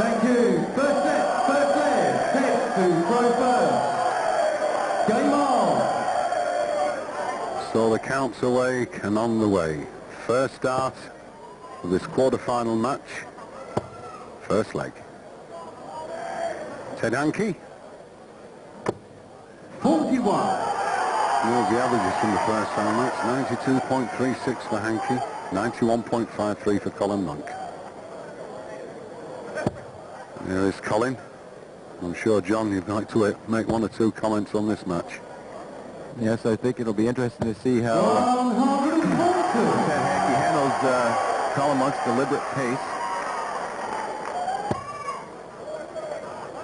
Thank you. First set, first player, set to throw first. Game on. So the count's awake and on the way. First start of this quarter-final match. First leg. Ted Hankey. 41. Here's the averages from the first round match. 92.36 for Hankey. 91.53 for Colin Monk. Here is Colin. I'm sure, John, you'd like to make one or two comments on this match. Yes, I think it'll be interesting to see how Ted Hankey handles Colin Monk's deliberate pace.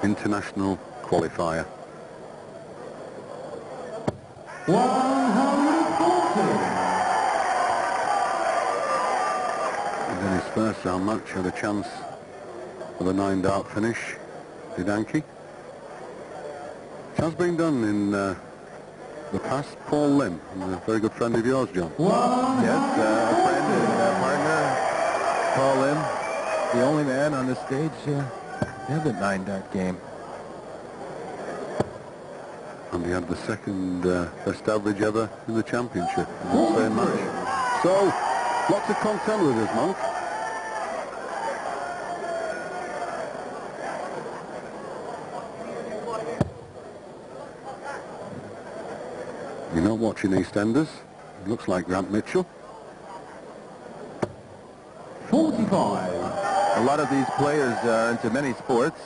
International qualifier. 140. And in his first round match had a chance for the 9-dart finish, did Hankey. It has been done in the past. Paul Lim, a very good friend of yours, John. Yes, a friend and partner, Paul Lim, the only man on the stage to have the 9-dart game. And he had the second best average ever in the championship in the same match. So, lots of content with us, Monk. You're not watching EastEnders. It looks like Grant Mitchell. 45. A lot of these players are into many sports,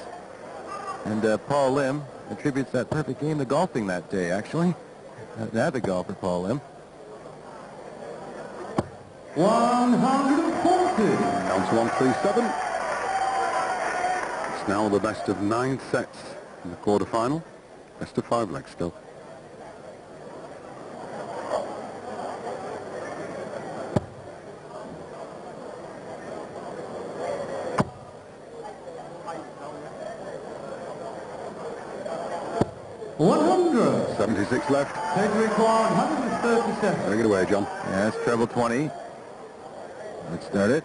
and Paul Lim attributes that perfect game to golfing that day, actually. An avid golfer, Paul Lim. 140. Down to 137. It's now the best of 9 sets in the quarter-final. Best of 5 legs still. $100. 76 left. Take required 137. Take it away, John. Yes, treble 20. Let's start it.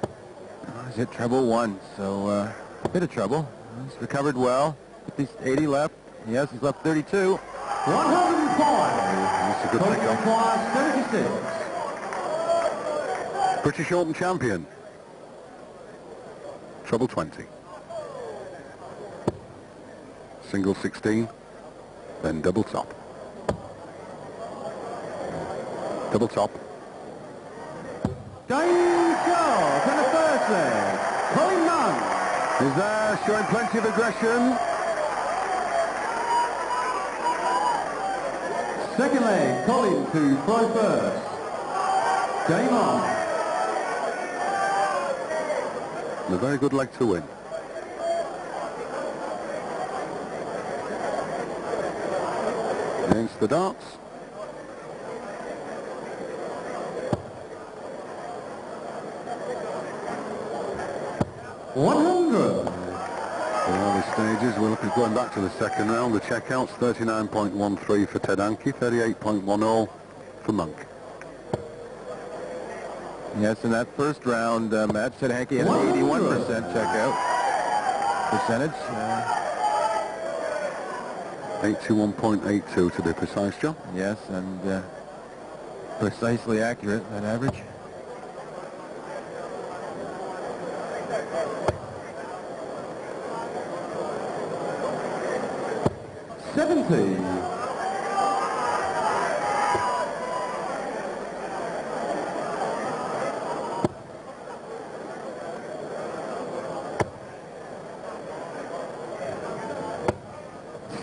He's hit treble 1, so a bit of trouble. He's recovered well. 80 left. Yes, he's left 32. 105. That's a good Take pickup. required 76. British Open champion. Treble 20. Single 16. Then double top. Double top. Game shot in the first leg. Colin Monk Is there, showing plenty of aggression. Second leg, Colin to throw first. Game on. And a very good leg to win. Against the darts. $100. The early stages, we're looking going back to the second round. The checkouts, 39.13 for Ted Hankey, 38.10 for Monk. Yes, in that first round match, Ted Hankey had an 81% checkout percentage. 81.82 to be precise, John. Yes, and precisely accurate, that average. $70.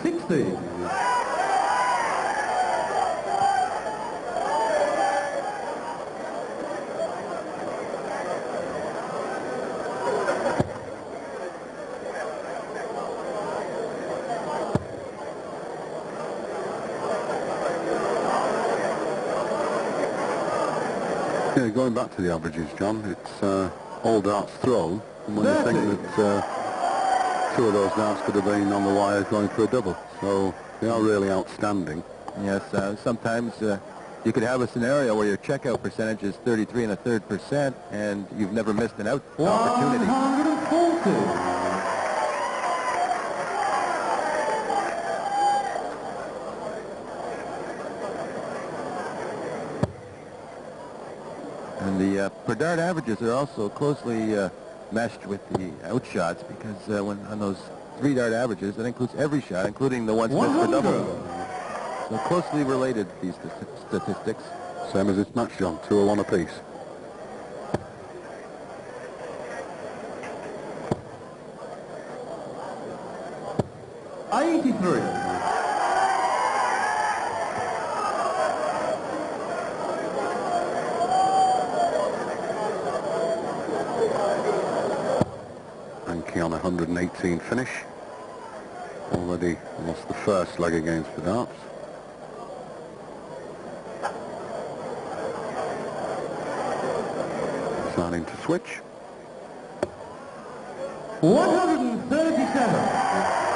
$60. Yeah, going back to the averages, John, it's all darts thrown. And when you think that 2 of those darts could have been on the wire going for a double. So they are really outstanding. Yes, sometimes you could have a scenario where your checkout percentage is 33 1/3%, and you've never missed an opportunity. 140. the per dart averages are also closely meshed with the outshots, because when on those 3 dart averages, that includes every shot, including the ones missed for double. So closely related, these statistics. Same as this match, John. 2-1 apiece. Hankey on 118 finish. Already lost the first leg against the darts. Starting to switch. 137.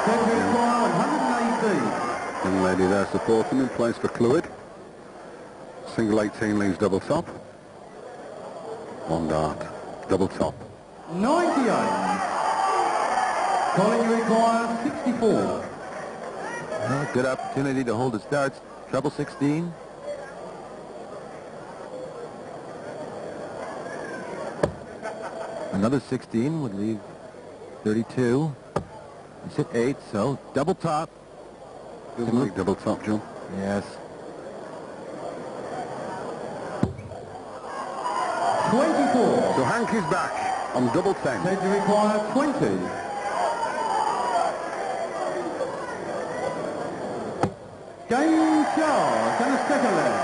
Century require 118. Young lady there supporting him, plays for Clwyd. Single 18 leaves double top. 1 dart, double top. 98. Colin requires 64. Well, good opportunity to hold his darts. Treble 16. Another 16 would leave 32. He's hit 8, so double top. Doesn't like double top, John. Yes. 24. So Hankey's back on double 10. Century require 20. Game charge and a second leg.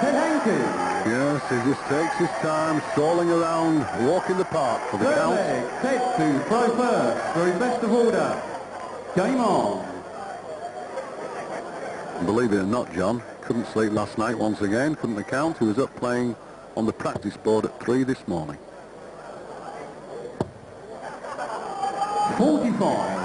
Ted Hankey. Yes, he just takes his time, strolling around, walking the park for the Third count. leg. Ted to throw first for his best of order. Game on. Believe it or not, John, couldn't sleep last night once again, couldn't account. He was up playing on the practice board at 3 this morning. 45.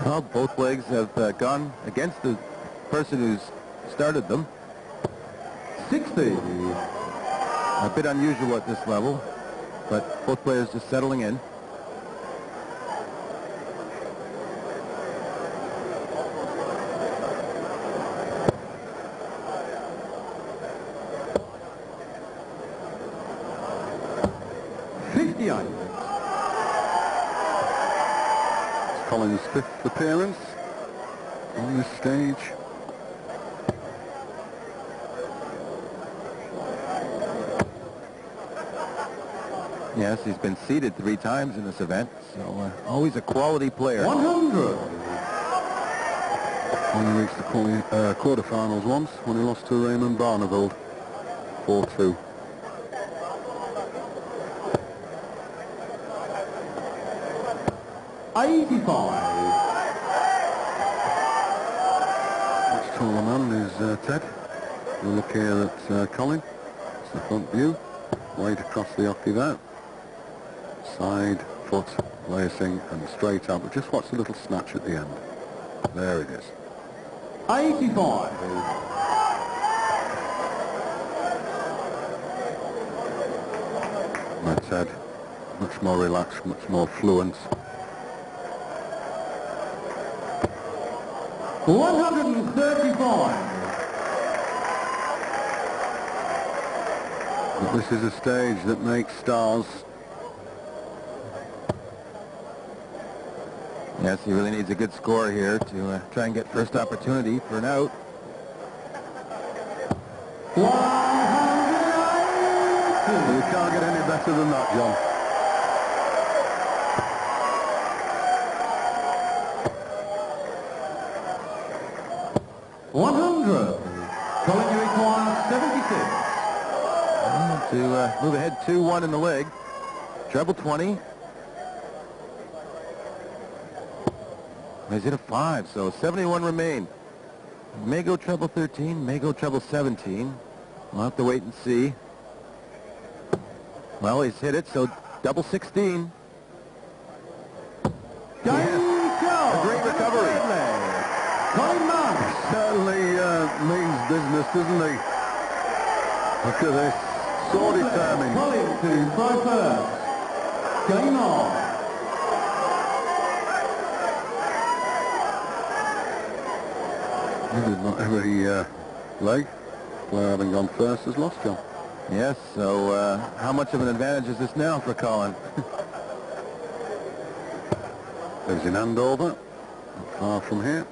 Well, both legs have gone against the person who's started them. 60. A bit unusual at this level, but both players just settling in. Colin's 5th appearance on this stage. Yes, he's been seeded 3 times in this event, so always a quality player. 100. Only reached the quarterfinals once when he lost to Raymond Barneveld 4-2. $85. Much taller man is Ted. We'll look here at Colin. It's the front view. Wide across the hockey there. Side, foot, lacing and straight out. But just watch the little snatch at the end. There it is. 85. That's Ted. Much more relaxed, much more fluent. 135. But this is a stage that makes stars. Yes, he really needs a good score here to try and get first opportunity for an out. 180. You can't get any better than that, John. Colin, you require 76. To move ahead 2-1 in the leg. Treble 20. He's hit a 5, so 71 remain. May go treble 13, may go treble 17. We'll have to wait and see. Well, he's hit it, so double 16. A great recovery. Colin Marsh. Certainly means business, doesn't he? Look at this. So determined. Colin to throw first. Game on. Not every leg player having gone first has lost, John. Yes, so how much of an advantage is this now for Colin? Lives in Andover, not far from here.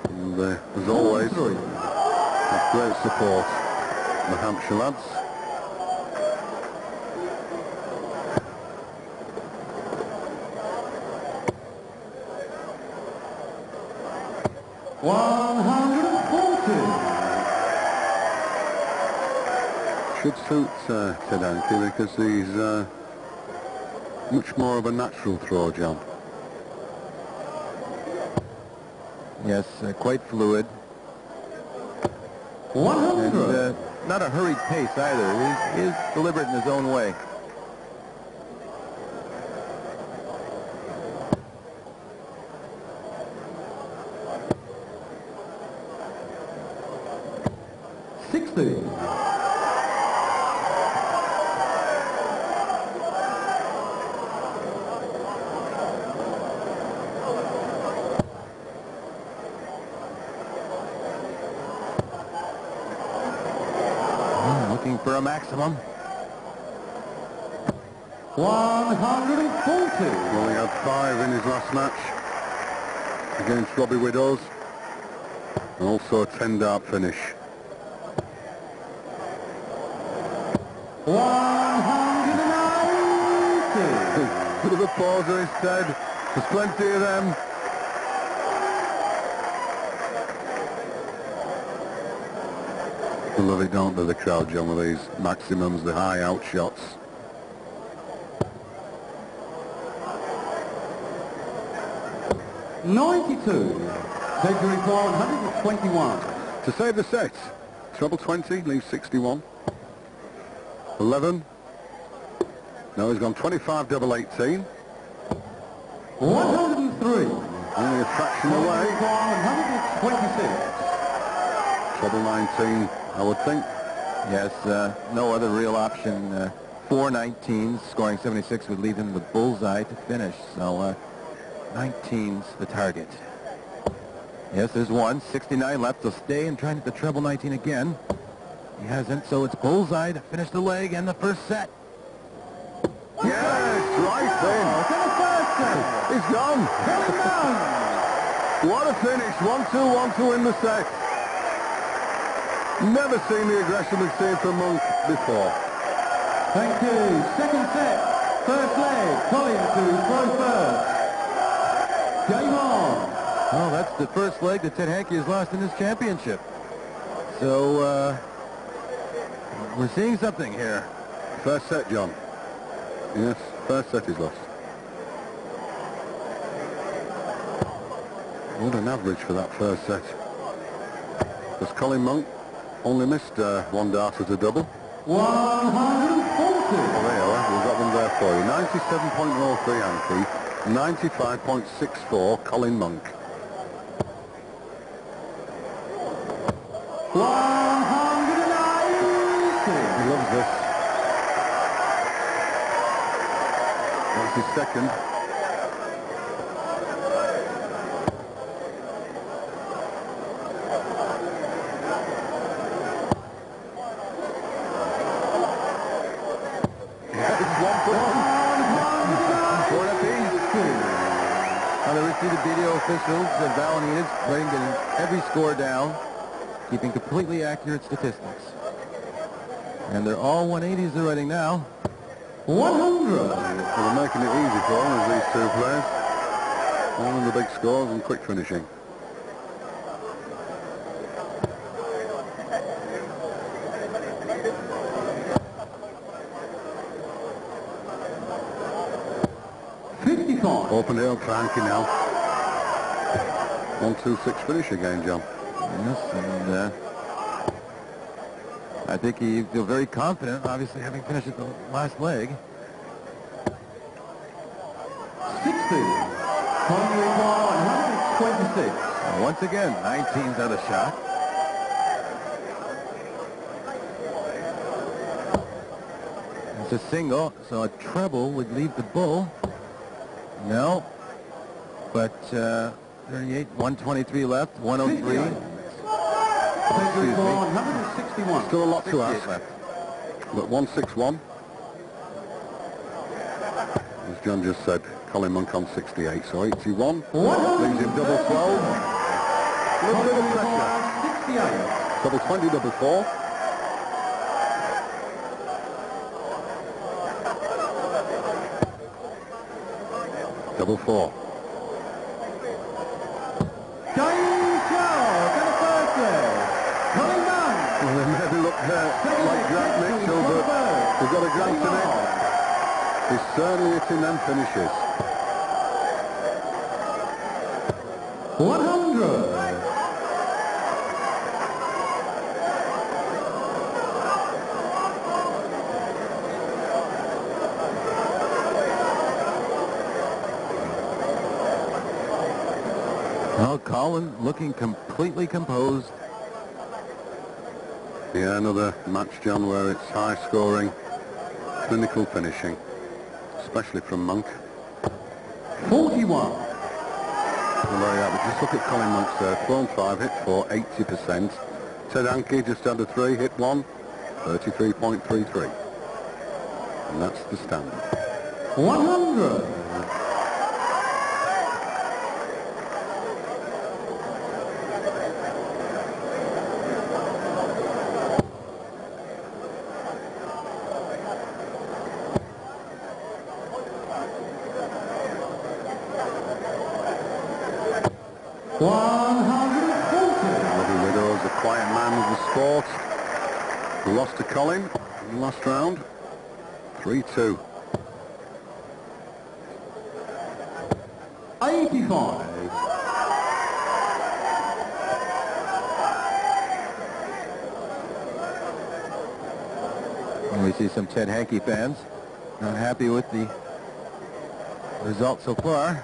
And as always, have great support, the Hampshire lads. Should suit Ted Hankey because he's much more of a natural thrower, John. Yes, quite fluid. 100. And not a hurried pace either. He is deliberate in his own way. Looking for a maximum. 140. Well, he had 5 in his last match against Robbie Widows, and also a 10-dart finish. 190. Bit of a pause instead. There's plenty of them. They love it, don't they, the crowd, John, with these maximums, the high out shots. Victory for 121. To save the set, treble 20, leaves 61. 11. No, he's gone 25 double 18. 103. Only a fraction away. 126. Treble 19, I would think. Yes, no other real option. 4 19s, scoring 76 would leave him the bullseye to finish. So 19's the target. Yes, there's one. 69 left. He'll stay and try to hit the treble 19 again. He hasn't, so it's bullseye to finish the leg and the first set. Yes, right then. He's gone. What a finish. 1-2, 1-2 in the set. Never seen the aggression we've seen from Monk before. Thank you. Second set. First leg. Colin to throw first. Game on. Oh, that's the first leg that Ted Hankey has lost in his championship. So, we're seeing something here. First set, John. Yes, first set is lost. What an average for that first set. Because Colin Monk only missed 1 dart as a double. 140. Well, there you are. We've got them there for you. 97.03 Hankey, 95.64 Colin Monk. 190. He loves this. That's his second. The BDO officials and Valentina's playing getting every score down, keeping completely accurate statistics. And they're all 180s they're running now. 100. Well, they're making it easy for them, as these two players. All in the big scores and quick finishing. Opened it up for Hankey now. 1-2-6 finish again, John. Yes, and I think he feels very confident, obviously, having finished at the last leg. 60. Primary 126. And once again, 19's out of shot. It's a single, so a treble would leave the bull. No, but 38, 123 left, 103. Century Excuse for me. 161. Still a lot to 68 ask. left. But 161. As John just said, Colin Monk on 68, so 81. Leaves him double 12. A little bit of pressure. 68. Double 20, double 4. Double 4. James Charles and a first leg. Colin Munn. Well, they maybe look like Grant Mitchell, but they've got a grant in it. He's certainly hitting them finishes. 100. Well, Colin looking completely composed. Yeah, another match, John, where it's high scoring, clinical finishing, especially from Monk. 41. Very average. Just look at Colin Monk's there. 4 and 5, hit 4, 80%. Ted Hankey just under 3, hit 1, 33.33. And that's the standard. 100. Lovely Widows, a quiet man of the sport, who lost to Colin in the last round. 3-2. 85. And we see some Ted Hankey fans not happy with the result so far.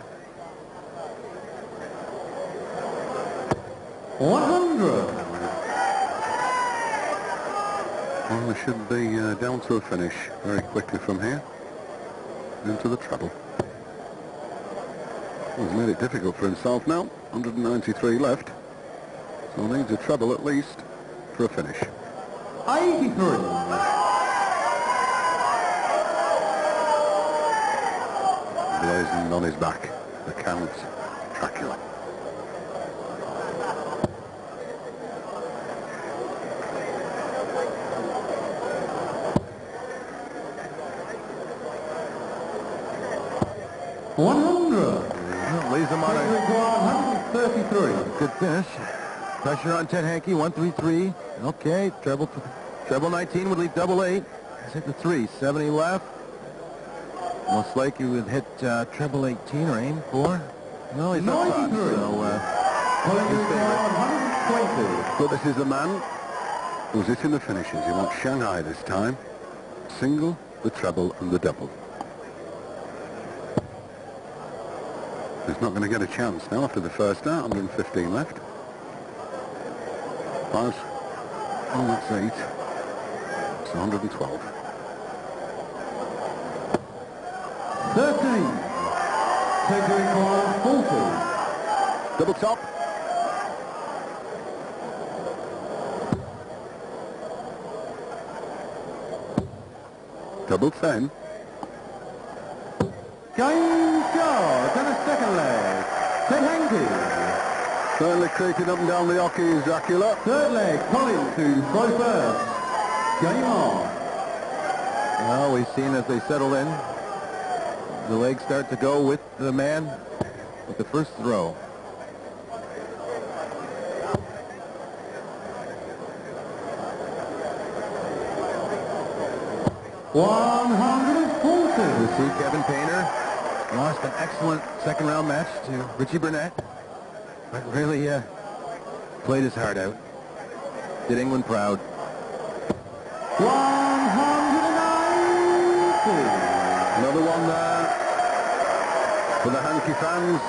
100. Well, they should be down to a finish very quickly from here. Into the treble. Well, he's made it difficult for himself now. 193 left. So needs a treble at least for a finish. 83. Blazing on his back. The Count Dracula. Leaves him on a 133. good finish. Pressure on Ted Hankey, 133. Okay, treble 19 would leave double 8. He's hit the 3, 70 left. Most like he would hit treble 18 or aim for. No, he's not. 93. So, his favorite. 120. But this is the man who's hitting the finishes. He wants Shanghai this time. Single, the treble, and the double. He's not going to get a chance now after the first out. 115 left. 5. Oh, that's 8. It's 112. 13. Century for 40. Double top. Double 10. James George and a second leg. Ted Hankey. Certainly creeping up and down the hockey is Dracula. Third leg, Colin to throw first. Game on. well, we've seen as they settle in, the legs start to go with the man with the first throw. $140. We see Kevin Painter lost an excellent second-round match to Richie Burnett, but really played his heart out. Did England proud. 190. Another one there for the Hankey fans.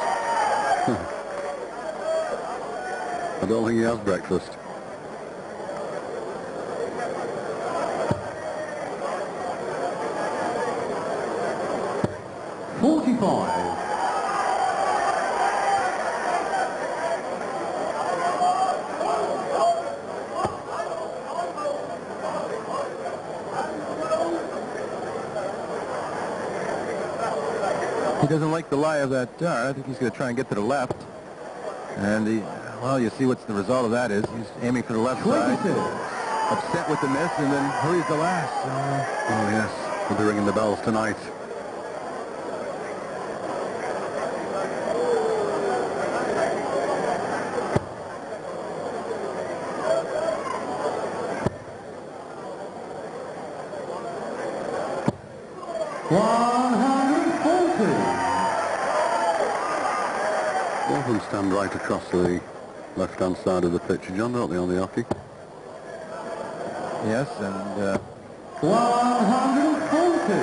I don't think he has breakfast. He doesn't like the lie of that dart. I think he's going to try and get to the left. And well, you see what's the result of that is. He's aiming for the left side. Upset with the miss, and then hurries the last. Oh, yes. We'll be ringing the bells tonight. Both of them stand right across the left-hand side of the pitch, John, don't they, on the hockey? Yes, and 140.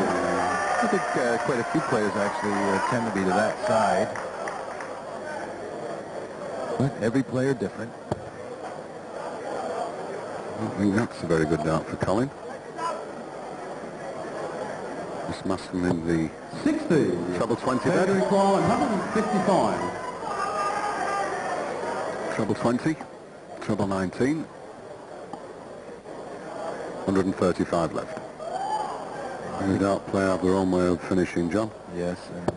I think quite a few players actually tend to be to that side. But every player different. I think that's a very good dart for Colin. Just masking in the 60. treble 20 Pedro bed. Klein, 155. Treble 20, treble 19, 135 left. The dart player have their own way of finishing, John. Yes, and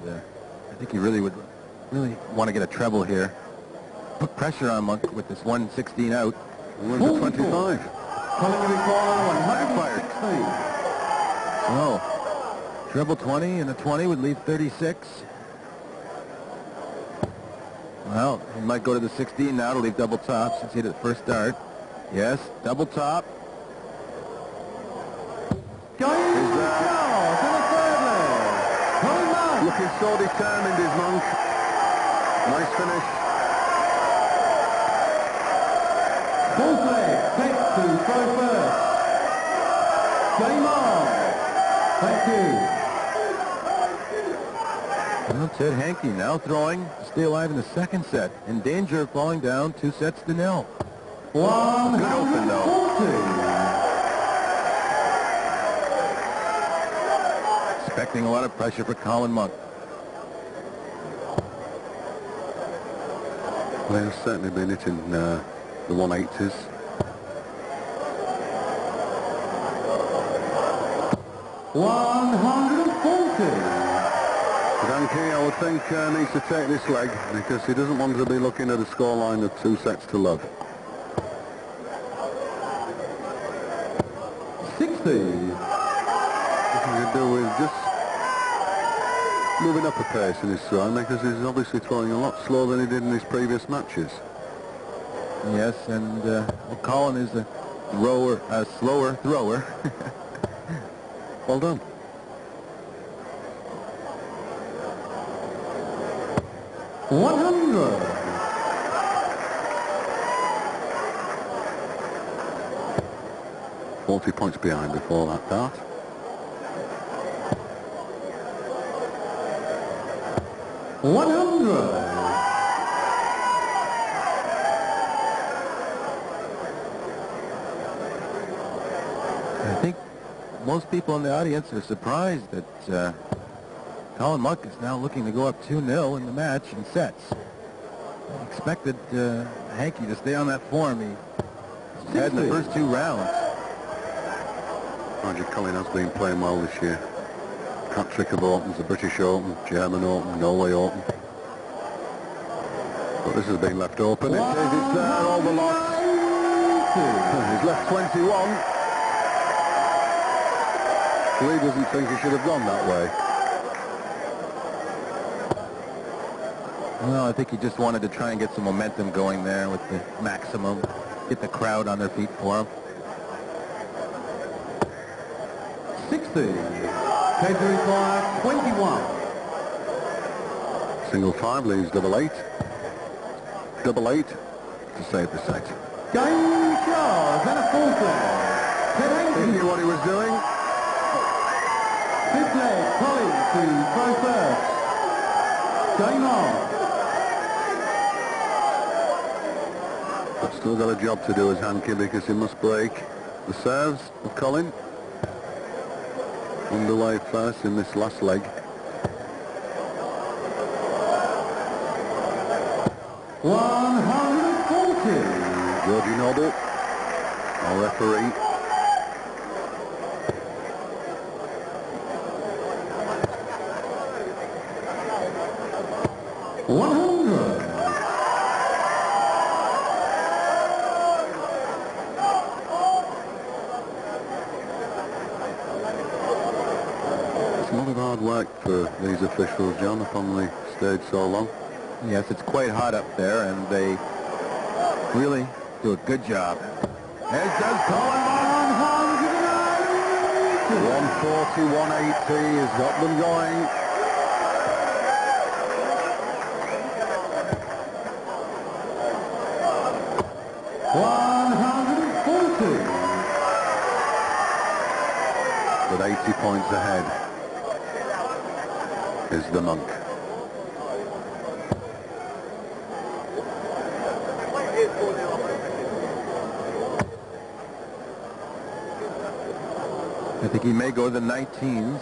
I think he really would want to get a treble here. Put pressure on Monk with this 116 out. Where's the 25? Colin Klein, 116. So, treble 20 and a 20 would leave 36. Well, he might go to the 16 now to leave double top since he hit the first dart. Yes, double top. Going Charles in the third leg. Colin Monk. Looking so determined is Monk. Nice finish. Fourth leg, takes to throw first. Game on. Thank you. Well, Ted Hankey now throwing to stay alive in the second set. In danger of falling down 2-0. 140. Expecting a lot of pressure for Colin Monk. Well, he's certainly been hitting the 180s. Hankey, I would think, needs to take this leg because he doesn't want to be looking at a scoreline of 2-0. 60. What he could do is just moving up a pace in his throwing because he's obviously throwing a lot slower than he did in his previous matches. Yes, and well, Colin is a slower thrower. Well done. $100. 40 points behind before that dart. $100. I think most people in the audience are surprised that Colin Monk is now looking to go up 2-0 in the match in sets. I expected Hankey to stay on that form he had in the first two rounds. Roger Colin has been playing well this year. Hat-trick of Opens, the British Open, German Open, Norway Open. But this has been left open. It says it's there, all the lots. He's left 21. Lee doesn't think he should have gone that way. Well, I think he just wanted to try and get some momentum going there with the maximum. Get the crowd on their feet for him. 60. Pedro Klein, 21. Single 5 leaves double 8. Double 8 to save the set. Game Charles and a fourth leg. He knew what he was doing. Fifth leg, Colin to throw first. Game on. But still got a job to do as Hankey because he must break the serves of Colin. Underway first in this last leg. $140. Georgie Noble, our referee. hard work for these officials, John, up on the stage so long. Yes, it's quite hot up there, and they really do a good job. As does Colin. 140, 180 has got them going. With 80 points ahead is the Monk. I think he may go to the 19s.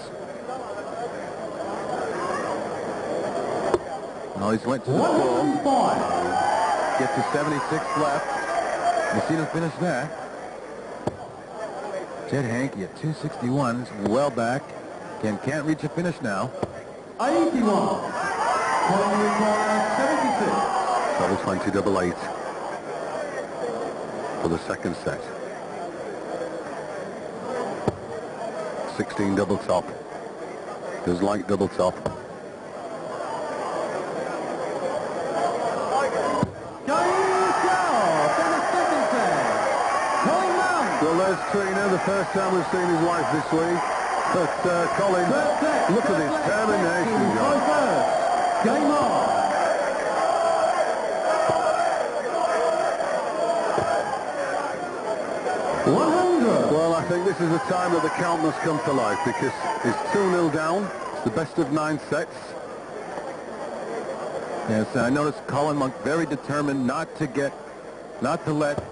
No, he's went to the full. Get to 76 left. We'll see him finish that. Ted Hankey at 261 is well back. Can't reach a finish now. 81. 76. Double 20, double 8 for the second set. 16 double top. Does like double top. Well, there's Trina, the first time we've seen his wife this week. But Colin, look at his determination, John. Game on. Well, I think this is a time that the count must come to life because it's 2-0 down. It's the best of 9 sets. Yes, I noticed Colin Monk very determined not to let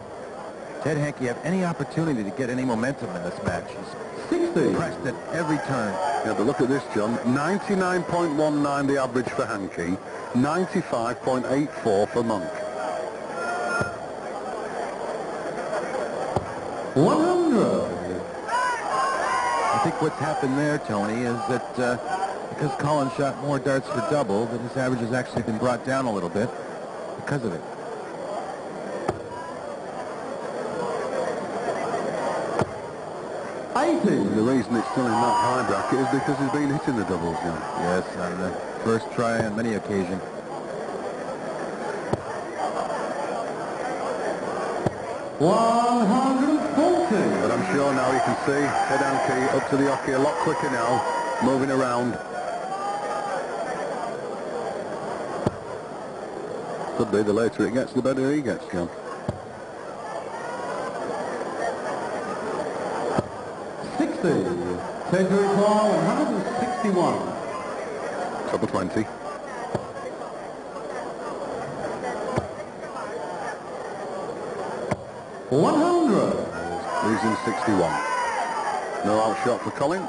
Ted Hankey have any opportunity to get any momentum in this match. He's 60. pressed at every turn. Yeah, but look at this, John. 99.19 the average for Hankey. 95.84 for Monk. 100. I think what's happened there, Tony, is that because Colin shot more darts for double, that his average has actually been brought down a little bit because of it. The reason it's still in that high bracket is because he's been hitting the doubles, John. Yes, on the first try on many occasions. 140. But I'm sure now you can see Ted Hankey up to the hockey a lot quicker now, moving around. Could be the later it gets, the better he gets, John. 60. Century call 161. Double 20. Losing 61. No outshot for Colin.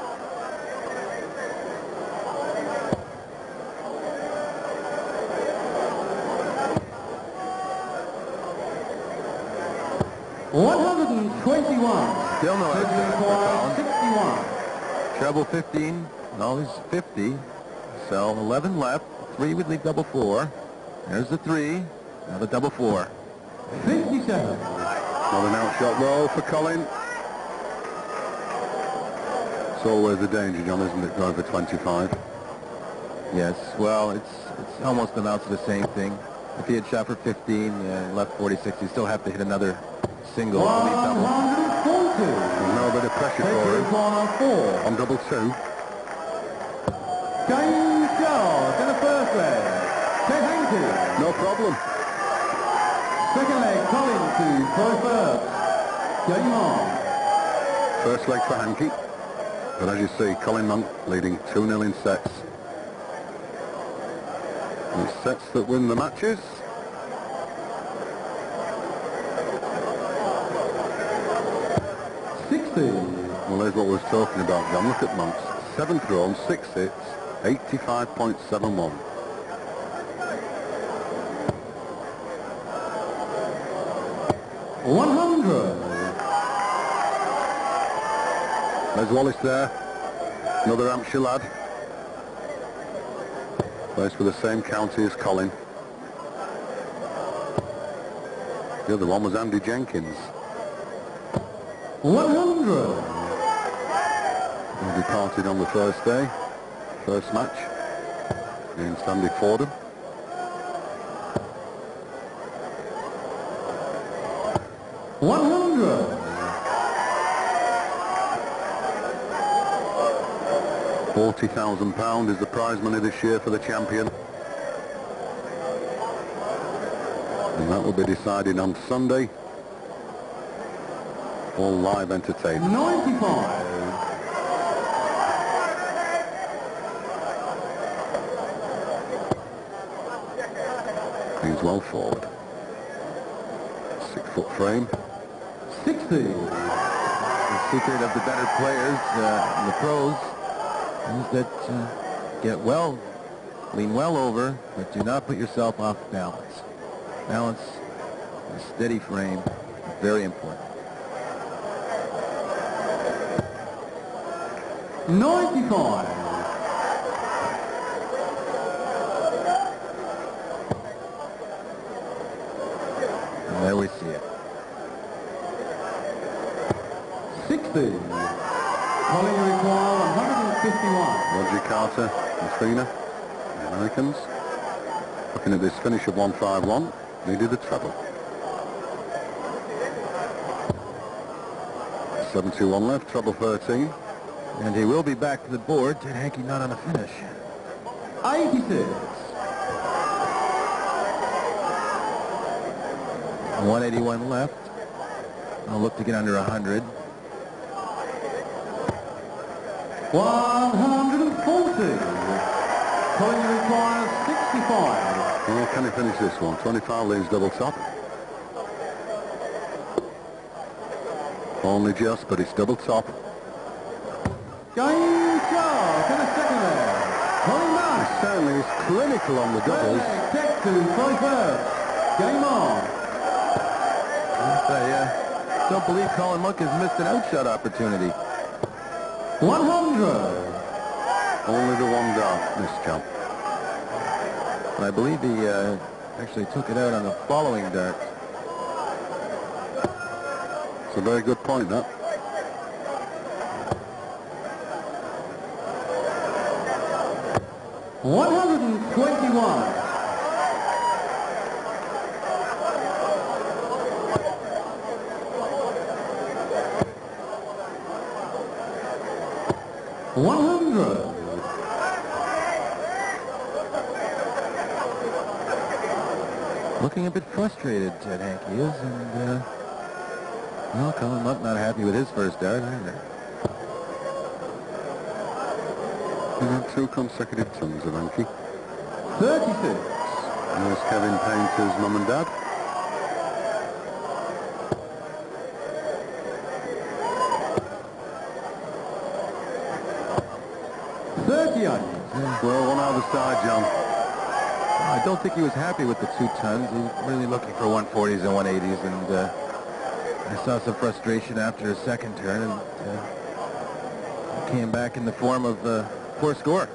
Still no Century outshot call for Colin. 61. Treble 15. No, he's 50. So 11 left. 3 would leave double 4. There's the 3. Now the double 4. 57. Not an outshot roll for Colin. It's always a danger, John, isn't it, going for 25? Yes, well, it's almost amounts to the same thing. If he had shot for 15 and left 46, he'd still have to hit another single. 140. There's no bit of pressure for Century him. corner 4. On double 2. Game shot in the first leg. Ted Hankey. No problem. Second leg, Colin to throw first. Game on. First leg for Hankey. But as you see, Colin Monk leading 2-0 in sets. And it's sets that win the matches. Well, there's what we was talking about, John. Look at Monk's 7 thrown, 6 hits, 85.71. There's Wallace there, another Hampshire lad. Plays for the same county as Colin. The other one was Andy Jenkins. 100. He departed on the first day. first match against Andy Fordham. £40,000 is the prize money this year for the champion. And that will be decided on Sunday. All live entertainment. 95. He's well forward. 6-foot frame. 60. The secret of the better players in the pros is that get well, lean well over, but do not put yourself off balance. Balance, a steady frame, very important. 95. And there we see it. 60. Calling require 151. Roger Carter and Fina, the Americans. Looking at this finish of 151, needed a treble. 7-2-1 left, treble 13. And he will be back to the board. Ted Hankey not on the finish. 86. 181 left. I'll look to get under 100. 140. Calling requires 65. Well, can he finish this one? 25 leaves double top. Only just, but it's double top. Game shot in the second there. Colin Marsh. Certainly is clinical on the doubles. Deck to fly first. Game on. I don't believe Colin Monk has missed an outshot opportunity. 100. Only the one dart, this chap. I believe he actually took it out on the following dart. It's a very good point, that. $121. $100. Looking a bit frustrated, Ted Hankey is, and well, Colin Monk not happy with his first dart either. He's had 2 consecutive tons of Hankey. 36. There's Kevin Painter's mum and dad. Well, on either side, John. I don't think he was happy with the 2 tons. He was really looking for 140s and 180s, and I saw some frustration after his second turn, and it came back in the form of poor score.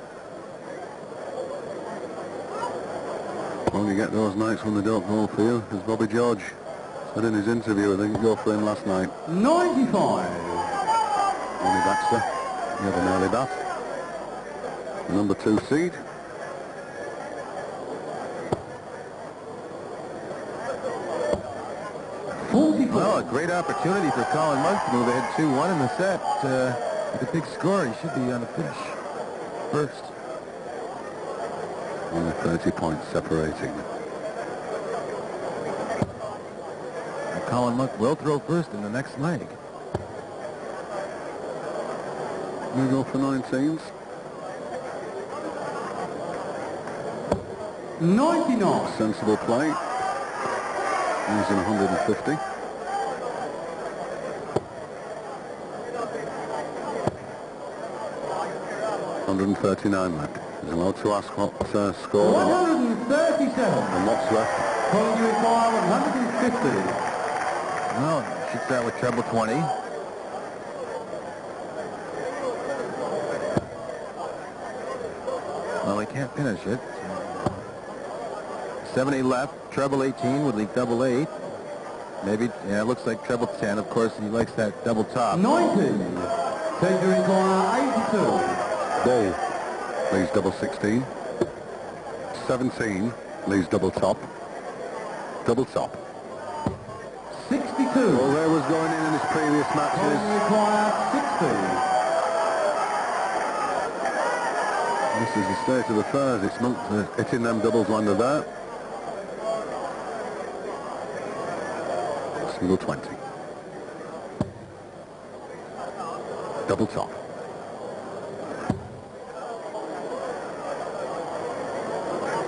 Well, you get those nights when they don't go for you, as Bobby George said in his interview. I think it go for him last night. 95. Ronnie Baxter, he had an early bat. The number 2 seed. Well, a great opportunity for Colin Monk to move ahead 2-1 in the set. With a big score, he should be on the finish first. Only 30 points separating. And Colin Monk will throw first in the next leg. We go for 19s. 99. Sensible play. Using 150. $139 left. He's allowed to ask what score. 137. And what's left? Calling you require 150. Well, should start with treble 20. Well, he can't finish it. 70 left, treble 18 would leave double 8. Maybe, yeah, it looks like treble 10. Of course, he likes that double top. 90. Century corner 82. Ball. leaves double 16. 17 leaves double top. Double top. 62. Well, there was going in his previous matches. Required 60. This is the state of affairs. It's not hitting them doubles under there. Single 20. Double top.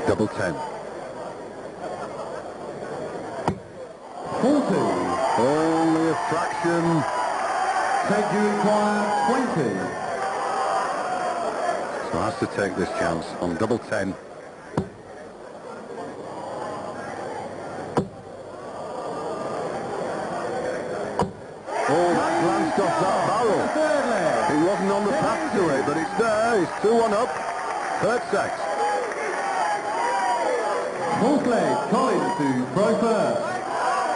Double 10. 40. Only a fraction. Take you require 20. So has to take this chance on double 10. Oh, glanced off that barrel. Third leg. It wasn't on the path to it, but it's there. It's 2-1 up. Third set. Fourth leg, Collins to throw first.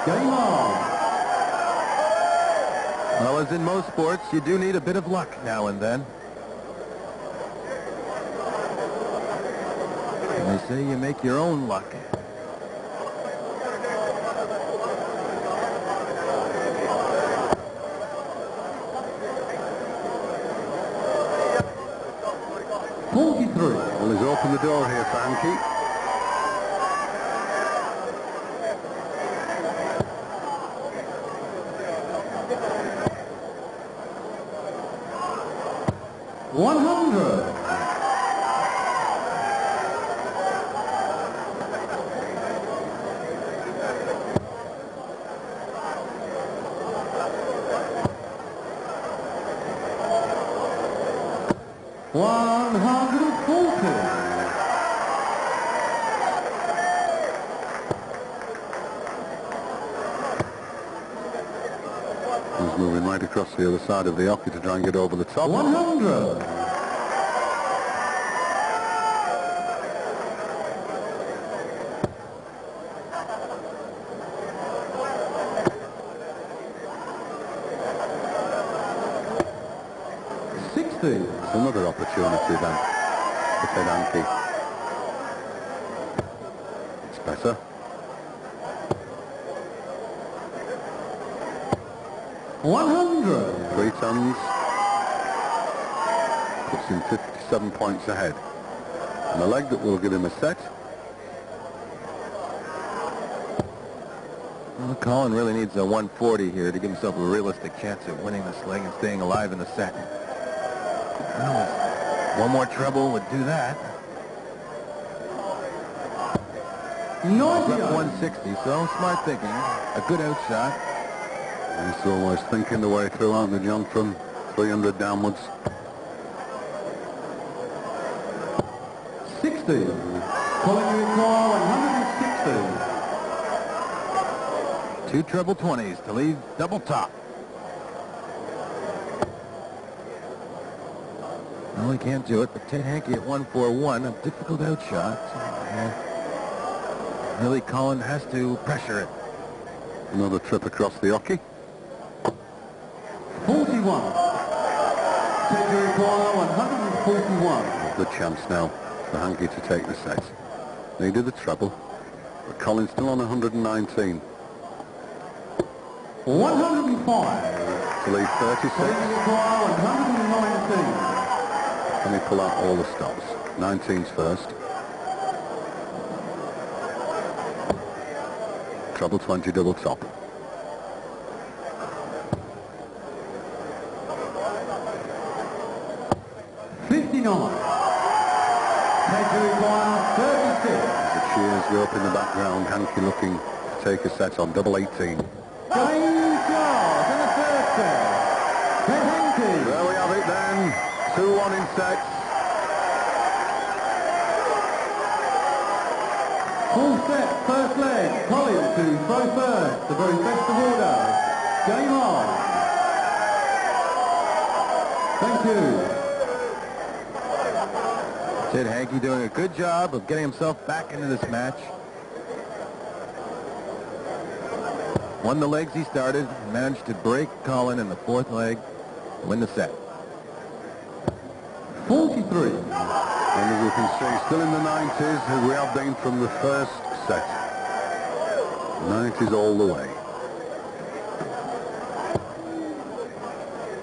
Game on. Well, as in most sports, you do need a bit of luck now and then. And they say you make your own luck. Well, he's opened the door here for Hankey. He's moving right across the other side of the hockey to try and get over the top. 100. It's another opportunity then to hit Hankey. It's better. $100. 3 tons. Puts him 57 points ahead. And a leg that will give him a set. Well, Colin really needs a 140 here to give himself a realistic chance at winning this leg and staying alive in the set. Well, one more treble would do that. He's left 160, so smart thinking. A good outshot. He's always thinking the way through, aren't they, John, from 300 downwards. 60. Calling you require 160. 2 treble 20s to leave double top. Well, he can't do it, but Ted Hankey at 141, a difficult outshot. Really, Colin has to pressure it. Another trip across the hockey. 41. Take you require 141. Good chance now for Hankey to take the set. Needed the treble, but Colin's still on 119. 105. To leave 36. Take you require 119. Can he pull out all the stops? 19's first. Treble 20 double top. The cheers go up in the background. Hankey looking to take a set on double 18. Game shot in the third set. Ted Hankey. There we have it then. 2-1 in sets. Full set, first leg. Collins to throw first. The very best of order. Game on. Thank you. Ted Hankey doing a good job of getting himself back into this match. Won the legs he started, managed to break Colin in the fourth leg to win the set. 43. And as you can see, still in the 90s, as we have been from the first set. 90s all the way.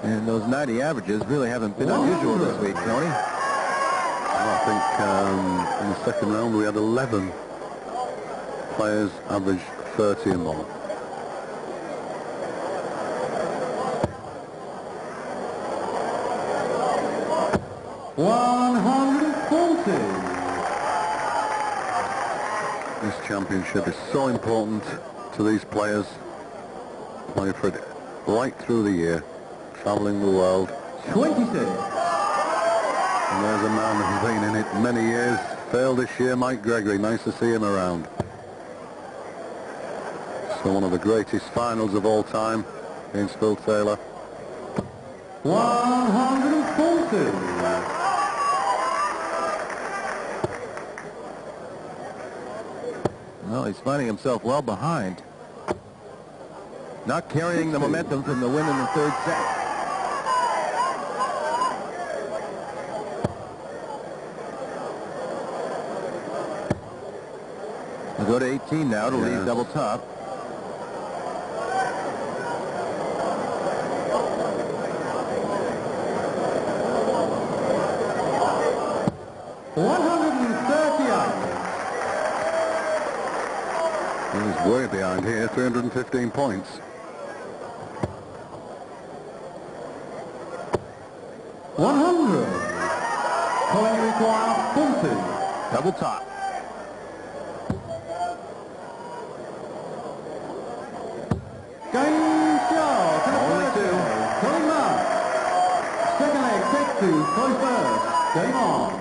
And those 90 averages really haven't been unusual this week, Tony. I think in the second round we had 11 players average 30 and more. This championship is so important to these players. Play for it right through the year, traveling the world. 26. And there's a man who's been in it many years. Failed this year, Mike Gregory. Nice to see him around. So one of the greatest finals of all time against Phil Taylor. 140. Well, he's finding himself well behind. Not carrying the momentum from the win in the third set. We'll go to 18 now to lead double top. He's way behind here, 315 points. Calling you require 40. Double top. Game shot. Only two. Calling mark. Second leg, take two, play first. Game on.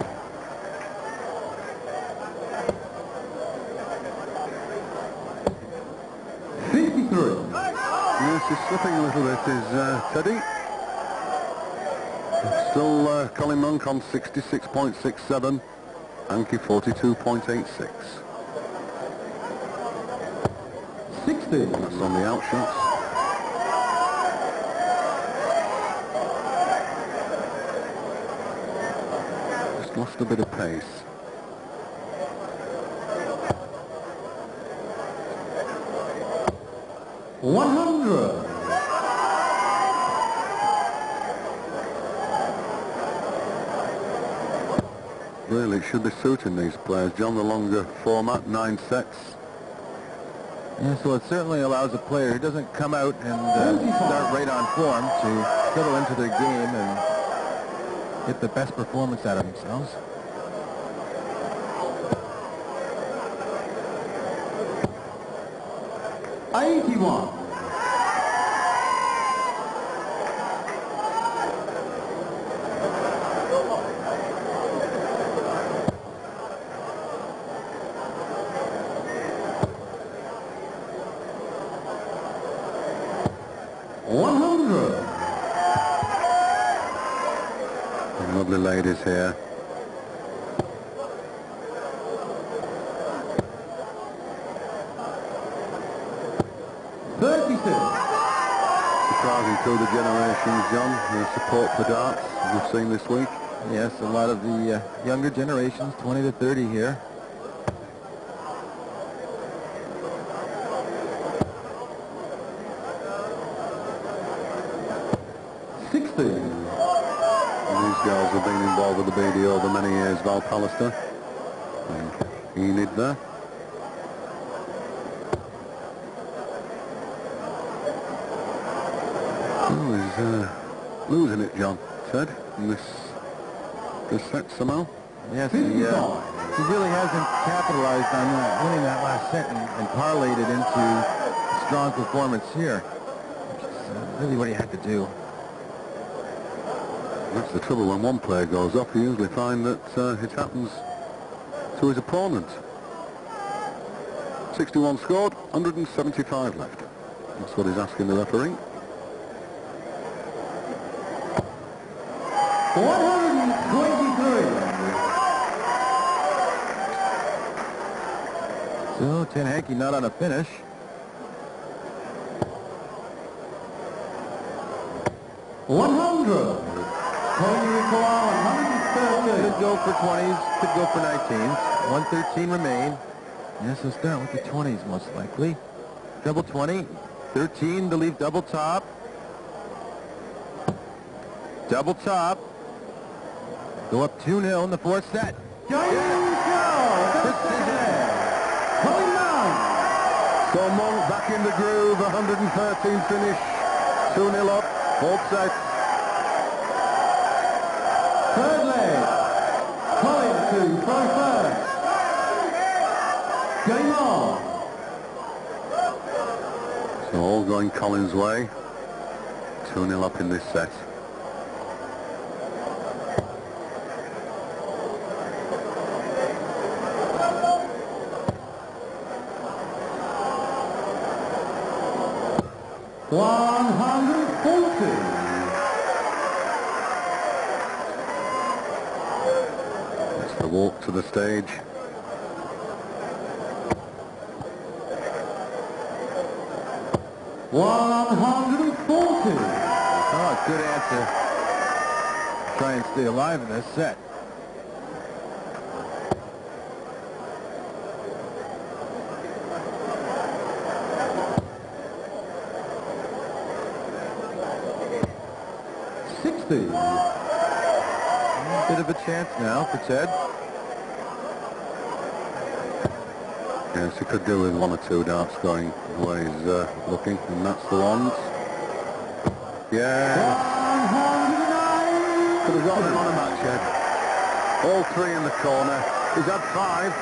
Yes, he's slipping a little bit, is Teddy. Still Colin Monk on 66.67. Hankey 42.86. 60. That's on the outshots. Just lost a bit of pace. Really, it should be suiting these players, John, the longer format, 9 sets. Yes, well, it certainly allows a player who doesn't come out and start right on form to settle into their game and get the best performance out of themselves. Lovely ladies here. Surprising through the generations, John, the support for darts we've seen this week. Yes, a lot of the younger generations, 20 to 30 here. These girls have been involved with the BDO over many years. Val Pallister and Enid there. Oh, he's losing it, John, Ted, in this set somehow. Yes, he really hasn't capitalized on that, winning that last set and parlayed it into a strong performance here, which is really what he had to do. That's the trouble when one player goes off. You usually find that it happens to his opponent. 61 scored, 175 left. That's what he's asking the referee. 123. So, Tin Hankey not on a finish. 100. Calling you require 100. Could go for 20s, could go for 19s. 113 remain. Yes, we'll start with the 20s most likely. Double 20, 13 to leave double top. Double top. Go up 2-0 in the fourth set. So Monk back in the groove, 113 finish, 2-0 up, fourth set. Third leg, Collins to throw first. Game on. So all going Collins' way, 2-0 up in this set. It's the walk to the stage. Oh, good answer. Try and stay alive in this set. A bit of a chance now for Ted. Yes, he could do with one or two darts going the way he's looking, and that's the ones. Yeah. Could have got him on a match head. All three in the corner. He's had 5.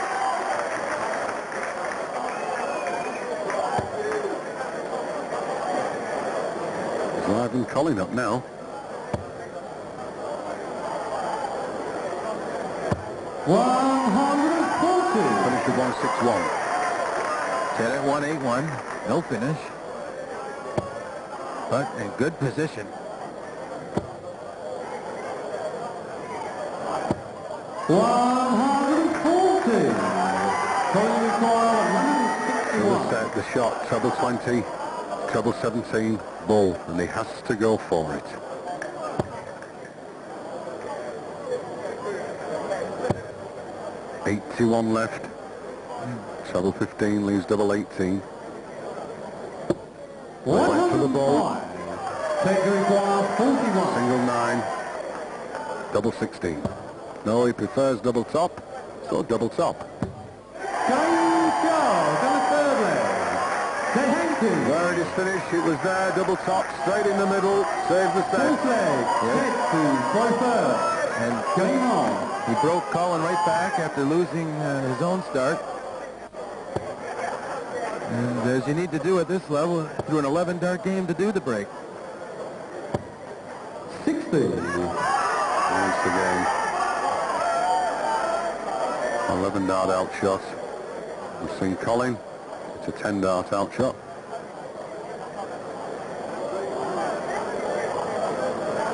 He's live and Colin up now. 140. Finished with 161. Ted at 181. No finish. But in good position. 140. Colin require 161. The shot, treble 20, treble 17, bull, and he has to go for it. $81 left. Treble 15 leaves double 18. Went to the ball. Take the require 41. Single 9. Double 16. No, he prefers double top. So double top. Game Charles on the third leg. Hankey. Where it is finished, it was there. Double top, straight in the middle. Saves the set. Fourth leg. Ted to throw first. And Game on. he broke Colin right back after losing his own start. And as you need to do at this level, through an 11-dart game to do the break. 60. Once again. 11-dart outshot. We've seen Colin. It's a 10-dart outshot.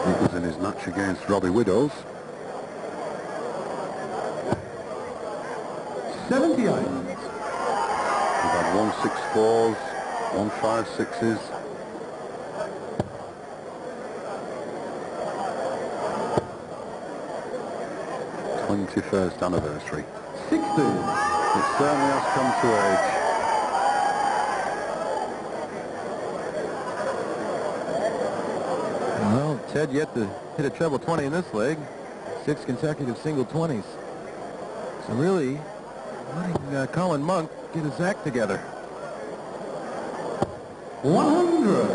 It was in his match against Robbie Widows. 78. We've had 164s, 156s. '21st anniversary. 60. It certainly has come to age. Well, Ted yet to hit a treble 20 in this leg. 6 consecutive single 20s. So really, letting Colin Monk get his act together. 100.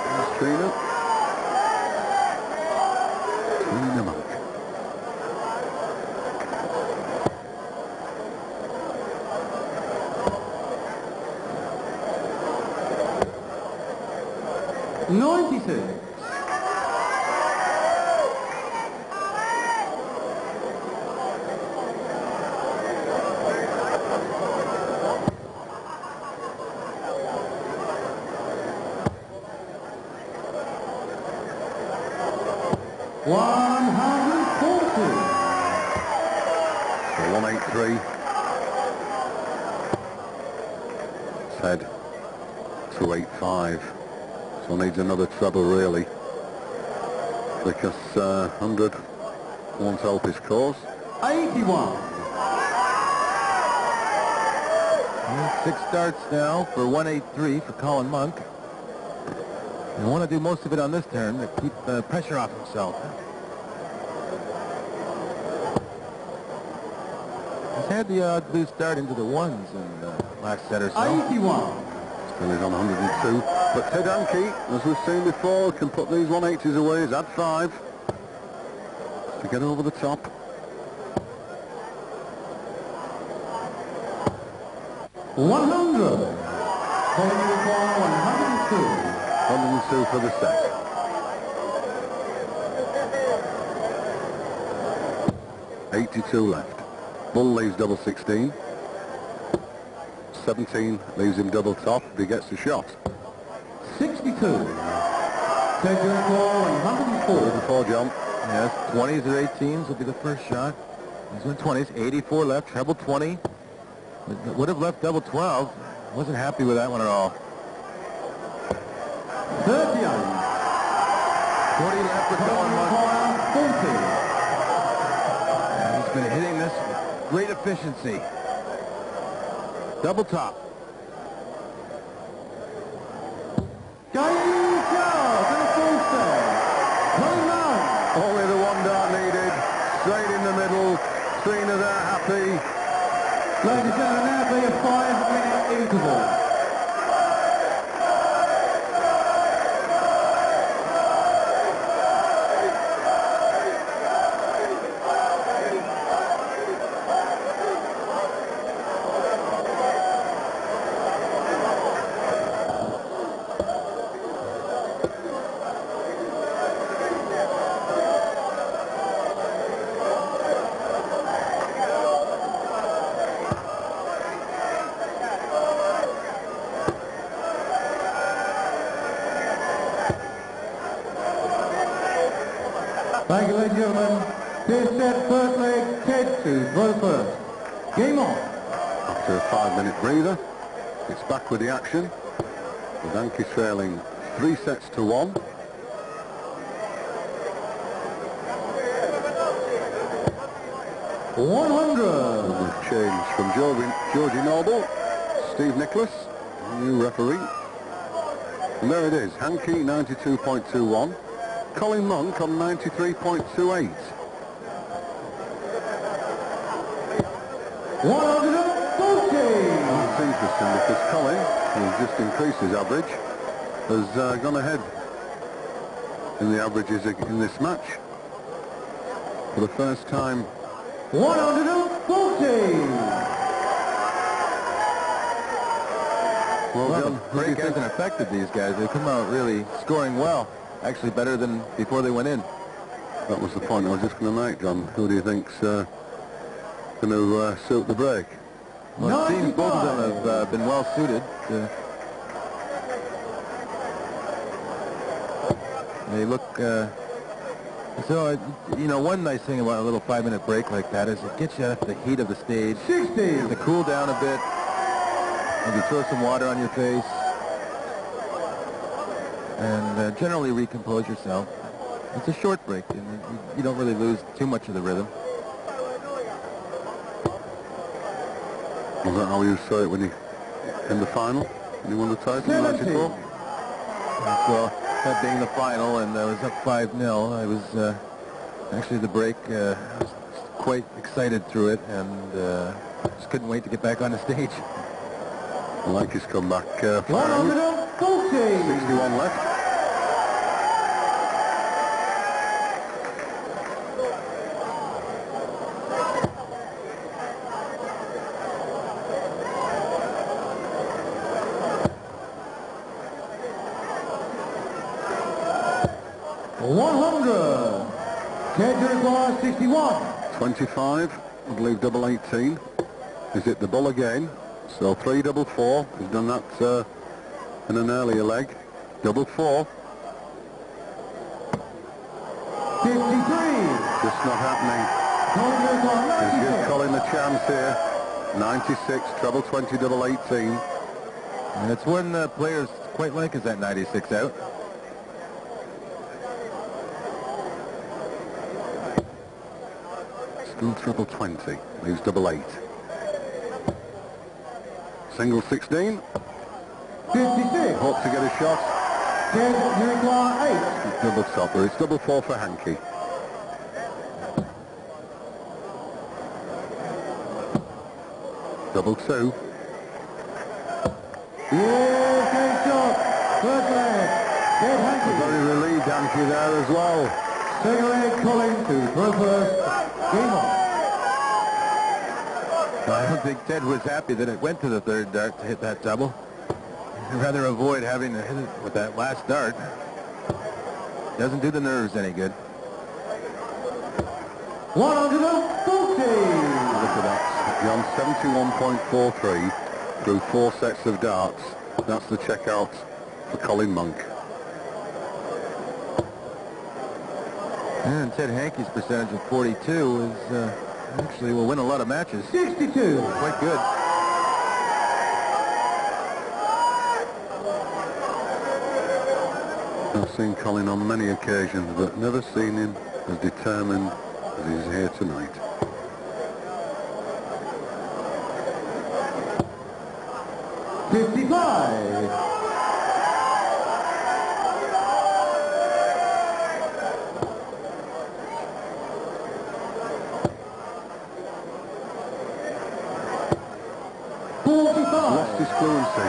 There's Trina. Trina Monk. $96. $140. So 183. Ted 285. So needs another treble really, because 100 won't help his cause. 81. And 6 starts now for 183 for Colin Monk. They want to do most of it on this turn to keep the pressure off himself. He's had the odd blue start into the ones in the last set or so. 81. Still is on 102. But Ted Hankey, as we've seen before, can put these 180s away. He's had 5 to get over the top. 100. Calling you for 102. 102 for the set. $82 left. Bull leaves double 16. 17 leaves him double top if he gets the shot. 62. Ted going for 104. 104, John. Yes, 20s or 18s will be the first shot. He's in 20s. 84 left, treble 20. Would have left double 12. Wasn't happy with that one at all. 38. 40 left with Colin Monk. 40. And he's been hitting this with great efficiency. Double top. Game shot and a full set. Colin Monk. Only the 1 dart needed. Straight in the middle. Trina there happy. Ladies and gentlemen, now be a 5-minute interval. Thank you, ladies and gentlemen. This set, first leg, Ted to throw first. Game on. After a 5-minute breather, it's back with the action. With Hankey trailing 3 sets to 1. We've changed from Georgie Noble, Steve Nicholas, new referee. And there it is, Hankey 92.21. Colin Monk on 93.28. 140. That's interesting because Colin, who's just increased his average, has gone ahead in the averages in this match for the first time. 140. Well The done. break hasn't affected these guys. They come out really scoring well. Actually better than before they went in. That was the point I was just going to make, John. Who do you think's going to suit the break? Well, it seems both of them have been well suited. They look, so, you know, one nice thing about a little 5-minute break like that is it gets you out of the heat of the stage. 60. To cool down a bit. Maybe throw some water on your face. And generally recompose yourself. It's a short break, and you don't really lose too much of the rhythm. Was that how you saw it when you in the final? When you won the title in 94? So, that being the final, and I was up 5-0, I was actually the break. I was quite excited through it, and just couldn't wait to get back on the stage. I like his comeback. 140. 61 left. Ted to require 61. 25, would leave double 18. Is it the bull again? So 3 double 4. He's done that in an earlier leg. Double 4. 53. Just not happening. He's give Colin a chance here. 96, treble 20, double 18. And it's one players quite like is that 96 out. Still treble 20. Leaves double 8. Single 16. 56. Hope to get a shot. Ted, you require 8. Double topper. It's double 4 for Hankey. Double 2. Yeah, great shot. First leg. Ted Hankey. Very relieved Hankey there as well. Second leg, Colin to throw first. Game on. I don't think Ted was happy that it went to the third dart to hit that double. He'd rather avoid having to hit it with that last dart. Doesn't do the nerves any good. 140. Look at that. You're on 71.43 through 4 sets of darts. That's the checkout for Colin Monk. And Ted Hankey's percentage of 42 is actually will win a lot of matches. 62. Quite good. I've seen Colin on many occasions, but never seen him as determined as he is here tonight. Lost his fluency.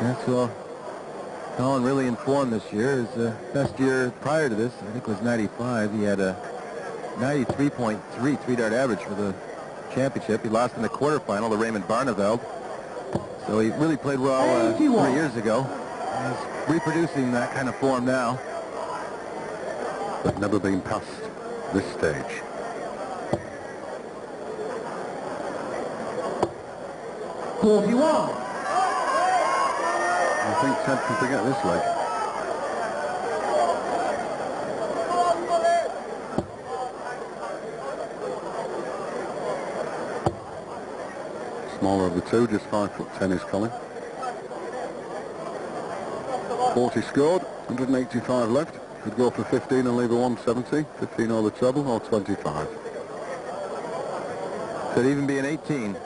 That's all. Colin really informed this year. His best year prior to this, I think, was 95. He had a 93.3 three-dart average for the championship. He lost in the quarterfinal to Raymond Barneveld. So he really played well 3 years ago. He's reproducing that kind of form now. But never been past this stage. I think Ted can forget this leg. Smaller of the two, just 5'10" is Colin. 40 scored, 185 left. Could go for 15 and leave a 170. 15 or the treble, or 25. Could even be an 18. No,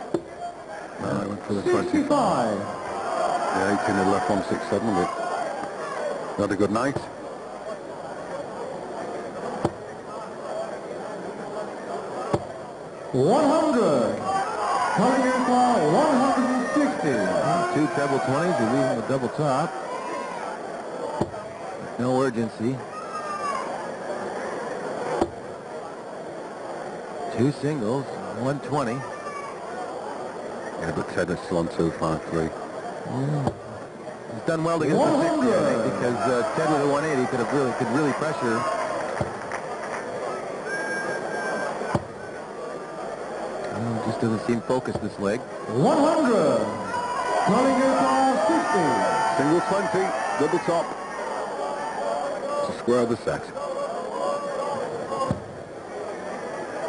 I went for the 25. Yeah, 18 had left 167, but not a good night. Coming in for 160. 2 treble 20s, you leave him a double top. No urgency. 2 singles, 120. Yeah, but Ted is still on 253. He's done well to get the 60, I think, because Ted with a 180 could really pressure. Just doesn't seem focused this leg. 100. Coming in for 60. Single 20, double top. To square the set.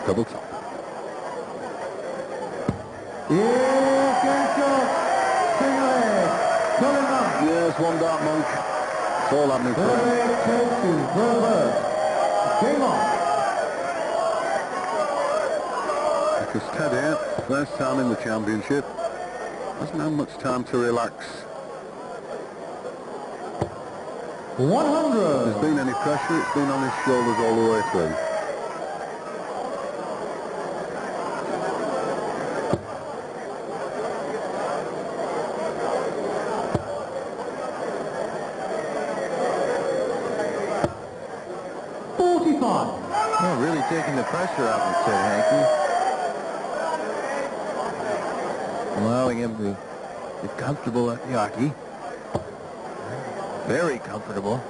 Double top. Yeah, game shot. Single leg. Colin Monk. Yes, 1 dart Monk. It's all happening for Third him. leg, Ted to throw first. Game on. Because Ted here, first time in the championship, hasn't had much time to relax. 100. If there's been any pressure, it's been on his shoulders all the way through. Oh, really taking the pressure off of Ted Hankey. Allowing him to get comfortable at the hockey. Very comfortable.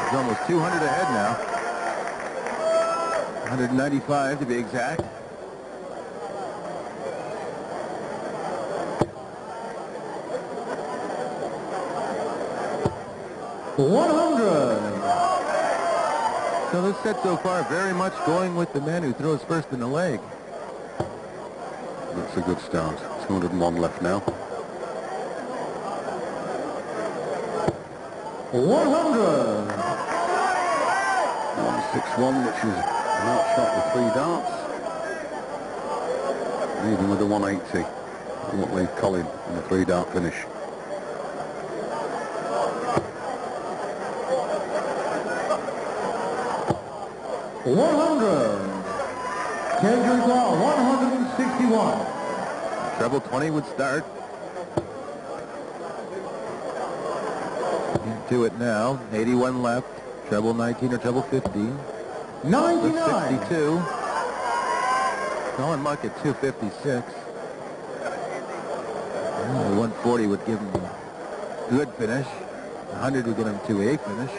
He's almost 200 ahead now. 195 to be exact. So this set so far very much going with the man who throws first in the leg. That's a good start. 201 left now. 100. 161, which is an outshot with 3 darts. Even with a 180. I won't leave Colin in a 3-dart finish. Kendrick Law, 161. Treble 20 would start. Into it now. 81 left. Treble 19 or treble 15. 99. 62. Colin Muck at 256. 140 would give him a good finish. 100 would get him to a finish.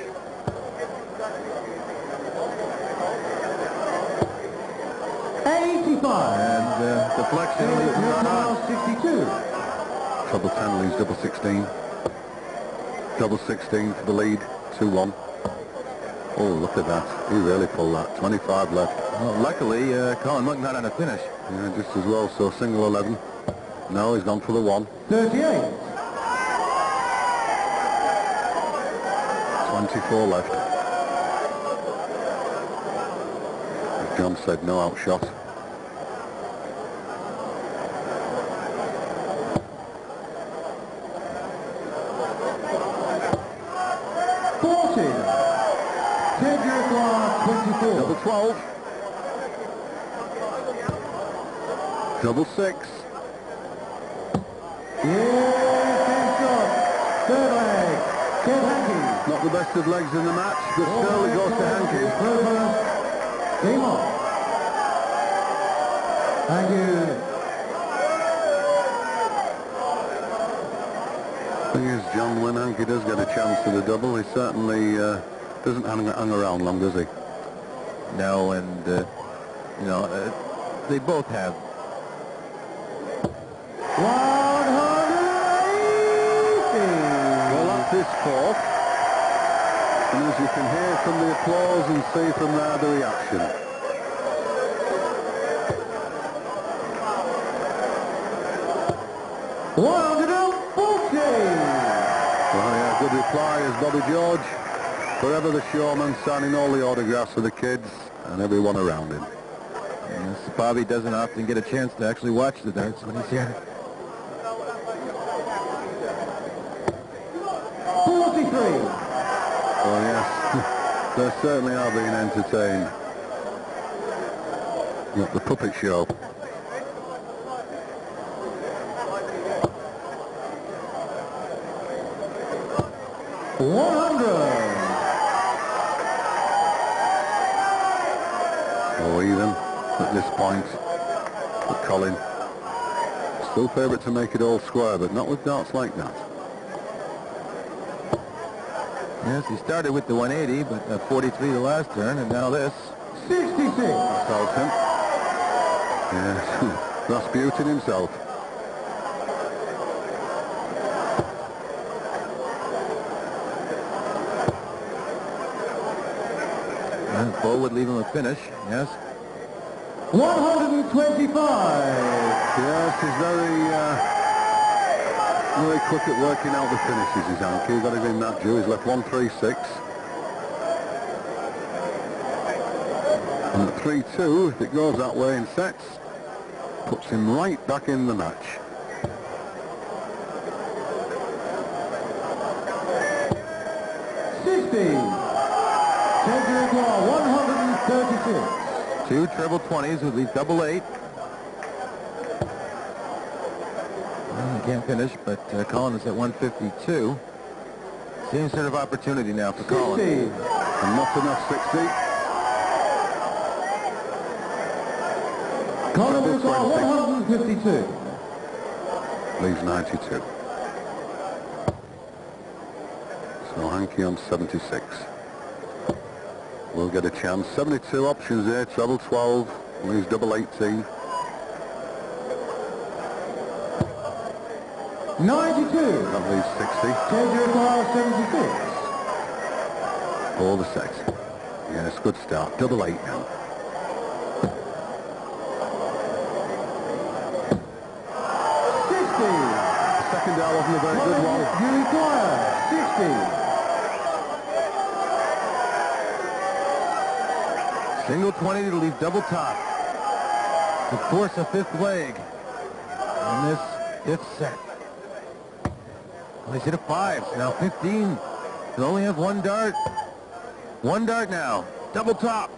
And deflection leaves him on. 62. Treble 10 leaves double 16. Double 16 for the lead. 2-1. Oh, look at that. He really pulled that. 25 left. Well, luckily, Colin Muck not on a finish. Yeah, just as well. So single 11. No, he's gone for the 1. 38. 24 left. As John said, no outshot. Double 12. Double 6. Third leg. Hankey. Not the best of legs in the match, but still it goes to Hankey. Game on. Thank you. Thing is, John, when Hankey does get a chance to the double, he certainly doesn't hang around long, does he? No, and, you know, they both have. 180. Well, that's his fourth. And as you can hear from the applause and see from there the reaction. Well, yeah, good reply as Bobby George. Forever the showman, signing all the autographs for the kids and everyone around him. Yes, Bobby doesn't often get a chance to actually watch the darts when he's here. 43. Oh yes, they certainly are being entertained. Got the puppet show. Oh, even at this point, but Colin still favourite to make it all square, but not with darts like that. Yes, he started with the 180, but 43 the last turn, and now this. 66. Solves him. Yes, Rasputin himself. And Bo would leave him a finish, yes. 125. Yes, he's very quick at working out the finishes, is Hankey. You've got to give him that due. He's left 136. And at 3-2, if it goes that way in sets, puts him right back in the match. Kendrick Law, 136. Two treble 20s would leave double 8. Well, he can't finish, but Colin is at 152. Same sort of opportunity now for Colin. 60. And not enough 60. Colin Law, 152. Leaves 92. So Hankey on 76. We'll get a chance. 72 options there. Treble 12. Leaves double 18. 92. That leaves 60. Kendrick Law, 76. For the set. Yes, good start. Double 8 now. The second out wasn't a very good one. You require 60. Single 20 to leave double top to force a fifth leg in this fifth set. Well, he's hit a 5, now 15. He'll only have one dart. One dart now. Double top.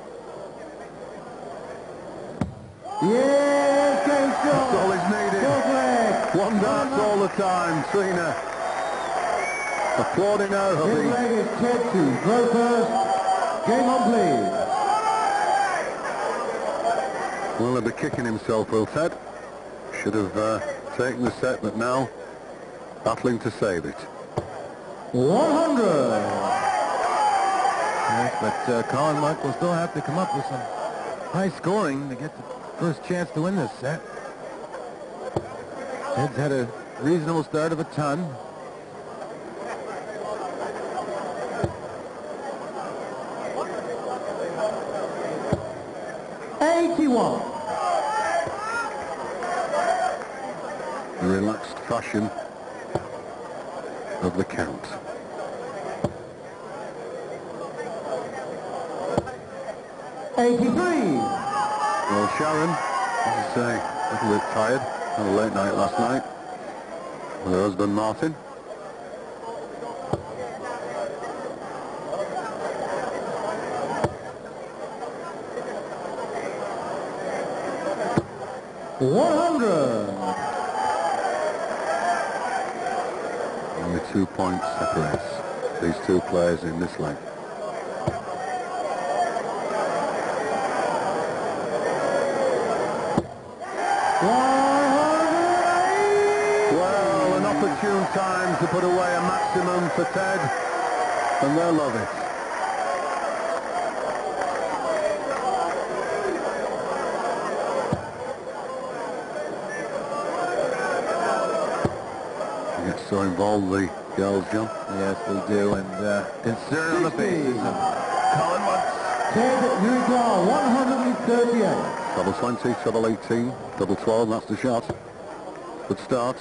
Yes, game shot. That's all he's needed. One dart all the time. Trina applauding her His hubby. leg is Ted to throw first. Game on, please. Well, he'll be kicking himself, will Ted. Should have taken the set, but now battling to save it. 100. Yes, but Colin Monk will still have to come up with some high scoring to get the first chance to win this set. Ted's had a reasonable start of a ton. The relaxed fashion of the count. Well, Sharon, as I say, a little bit tired. Had a late night last night with her husband Martin. Only 2 points separates these two players in this leg. Well, an opportune time to put away a maximum for Ted, and they'll love it. They get so involved, the girls, John. Yes, they do, and concern on the faces of Colin Monk. Ted Uruguay, 138. Double 20, double 18, double 12, that's the shot. Good start.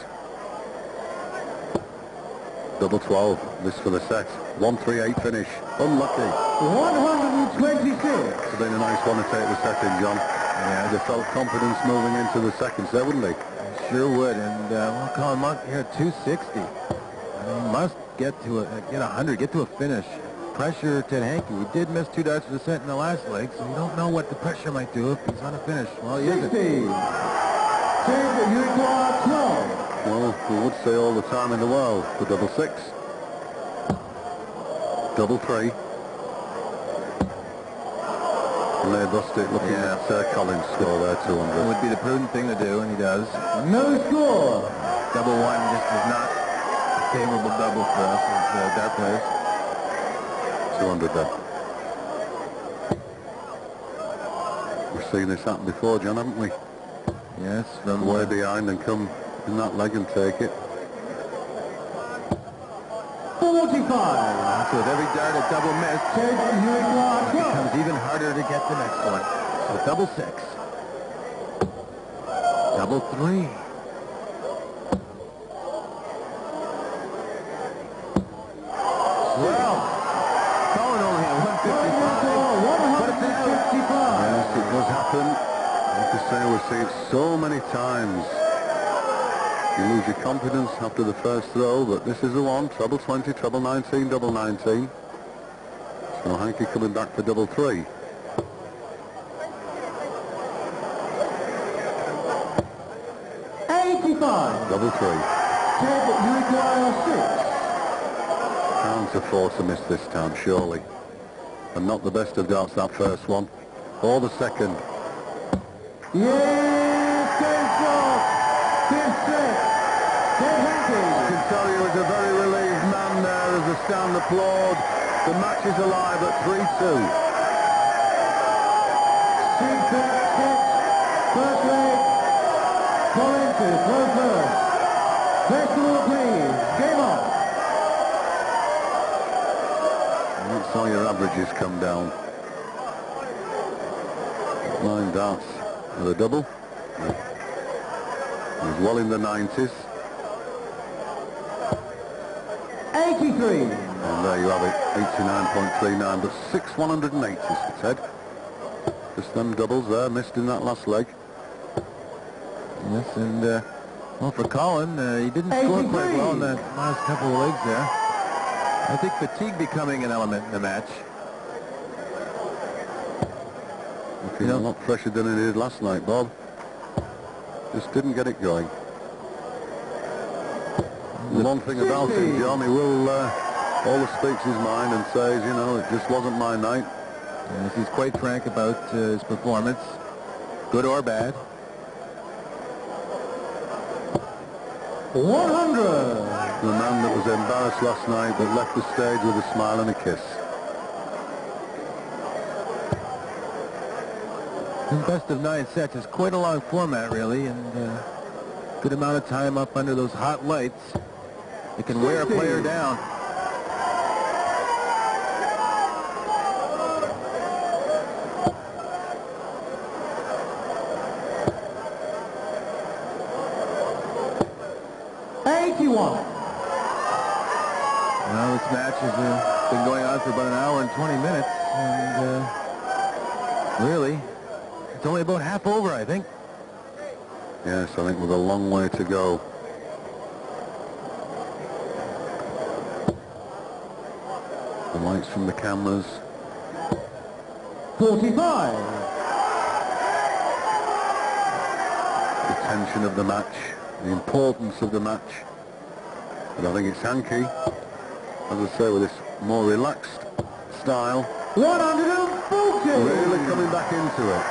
Double 12, this for the set. 138 finish. Unlucky. 126. It's been a nice one to take the set in, John. Yeah, they felt confidence moving into the seconds there, wouldn't they? Sure would, and well, Colin Monk here at 260. I mean, must get to get 100, get to a finish. Pressure Ted Hankey. He did miss 2 darts for the set in the last leg, so you don't know what the pressure might do if he's on a finish. Well, he isn't. 60. Ted Uruguay, 12. Well, we would say all the time in the world for double 6. Double 3. And they bust it looking at Colin's score there, 200. It would be the prudent thing to do, and he does. No score. Double 1 just is not a favorable double for us as dart players. 200 then. We've seen this happen before, John, haven't we? Yes, from Way behind and come in that leg and take it. 45. So with every dart a double miss, Ted Uruguay, it 12. becomes even harder to get the next one. So double 6. Double 3. Well, Colin only at 155. Yes, it does happen. Like I say, we've seen it so many times. You lose your confidence after the first throw, but this is the one. Treble 20, treble 19, double 19. So Hankey coming back for double 3. Double 3. Ted Uruguay, 6. Can't afford to miss this time, surely. And not the best of darts, that first one. Or the second. Yes, game shot. Fifth set. Ted Hankey. I can tell you as a very relieved man there as the stand applaud. The match is alive at 3-2. 6 set. First leg. Colin to throw first. Festival, please. Game on. And that's how your averages come down. 9 darts with a double. He's well in the 90s. 83. And there you have it, 89.39, but 6 180s, it's Ted. Just them doubles there, missed in that last leg. Yes, and well, for Colin, he didn't score quite well in that last couple of legs there. I think fatigue becoming an element in the match. Looking a lot fresher than it did last night, Bob. Just didn't get it going. The one thing about him, John, he will always speaks his mind and says, you know, it just wasn't my night. Yes, he's quite frank about his performance, good or bad. 100. The man that was embarrassed last night but left the stage with a smile and a kiss. The best of 9 sets is quite a long format, really, and good amount of time up under those hot lights. It can wear a player down. Now this match has been going on for about an hour and 20 minutes, and really, it's only about half over, I think. Yes, I think with a long way to go. The lights from the cameras. 45. The tension of the match, the importance of the match. But I think it's Hankey, as I say, with this more relaxed style. 140. Really coming back into it.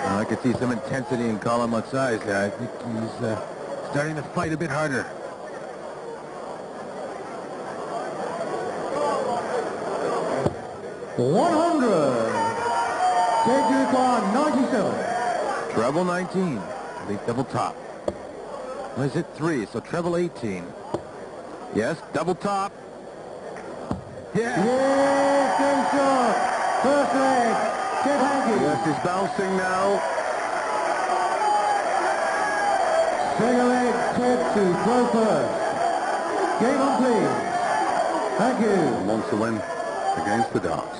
I could see some intensity in Colin Matsai's there. I think he's starting to fight a bit harder. Change to require 97. Treble 19. The double top. Well, he's hit 3, so treble 18. Yes, double top. Yeah. Yes, game shot. First leg. Ted Hankey. Yes, he's bouncing now. Second leg, Ted to throw first. Game on, please. Thank you. And wants to win against the darts.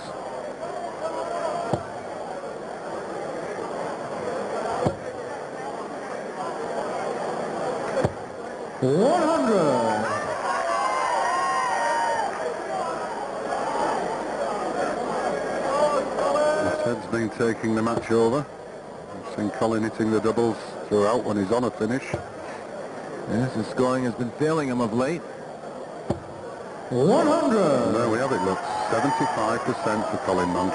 Ted's been taking the match over. I've seen Colin hitting the doubles throughout when he's on a finish. Yes, his scoring has been failing him of late. 100. And there we have it, look. 75% for Colin Monk.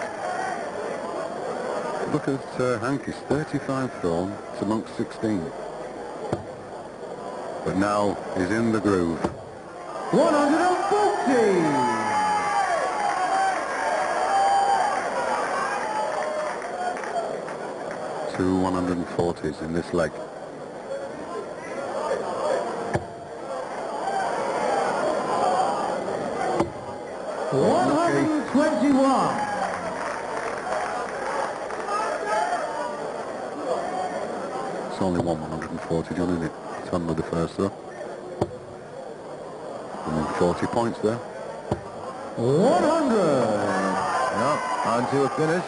Look at Hankey's 35 thrown to Monk's 16. But now he's in the groove. 140. Two 140s in this leg. Okay. 121. It's only 140, John, isn't it? It's on with the first throw. 140 points there. 100. Yep, on to a finish.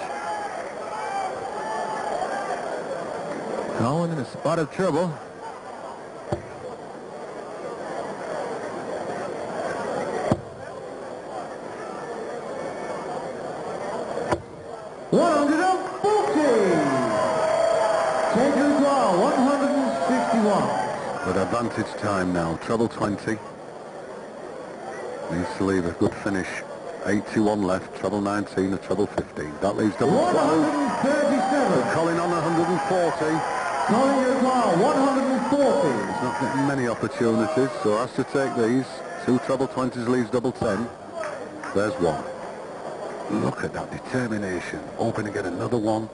Colin in a spot of trouble. But advantage time now, treble 20. Needs to leave a good finish. 81 left, treble 19, a treble 15. That leaves double 137. Colin on 140. Colin Dubois, 140. He's not getting many opportunities, so has to take these. Two treble 20s leaves double 10. There's one. Look at that determination. Hoping to get another one.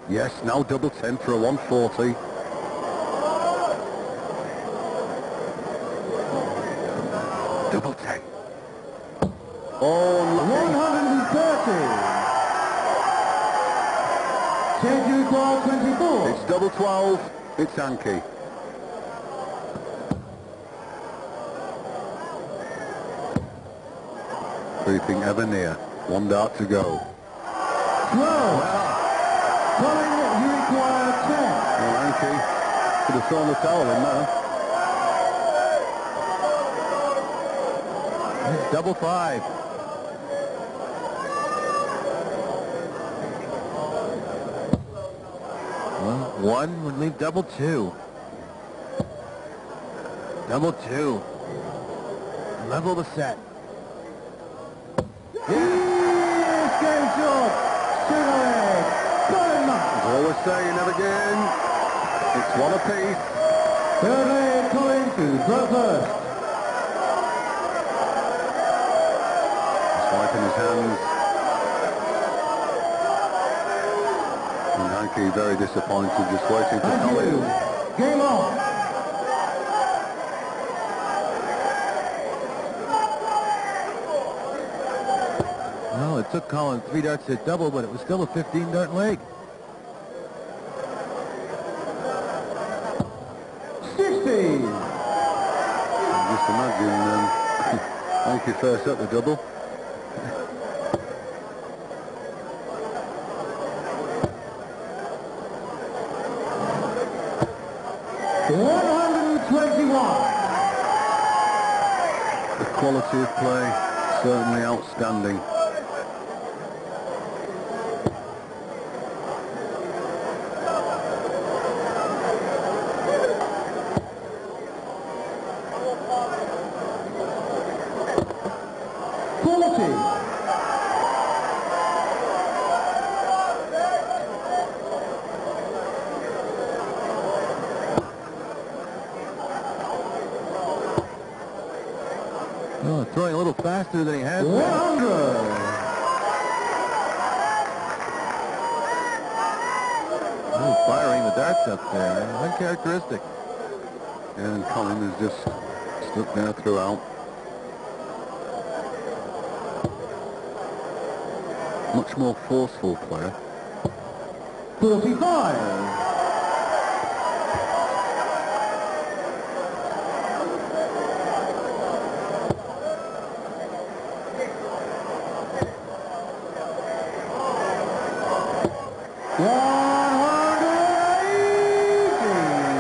Yes, now double 10 for a 140. Double 10. Oh, unlucky. 130. Ted, you require 24. It's double 12. It's Hankey. Creeping ever near. 1 dart to go. 12. Colin, you require 10. Well, Hankey could have thrown the towel in there. It's double 5. Well, 1 would leave double 2. Double 2. Level the set. Yes, game shot. Sugar leg. Colin Monk. As I always say, never again. It's 1 apiece. Third leg, Colin to throw first. He's wiping his hands. And Hankey very disappointed, just waiting for Thank Colin. you. Game on. Well, it took Colin 3 darts to hit double, but it was still a 15-dart leg. 60. Just imagine Hankey first at the double. The quality of play, certainly outstanding. Oh, throwing a little faster than he has been. 100. Oh, firing the darts up there. Uncharacteristic. And Colin is just stuck there throughout. Much more forceful player. 45.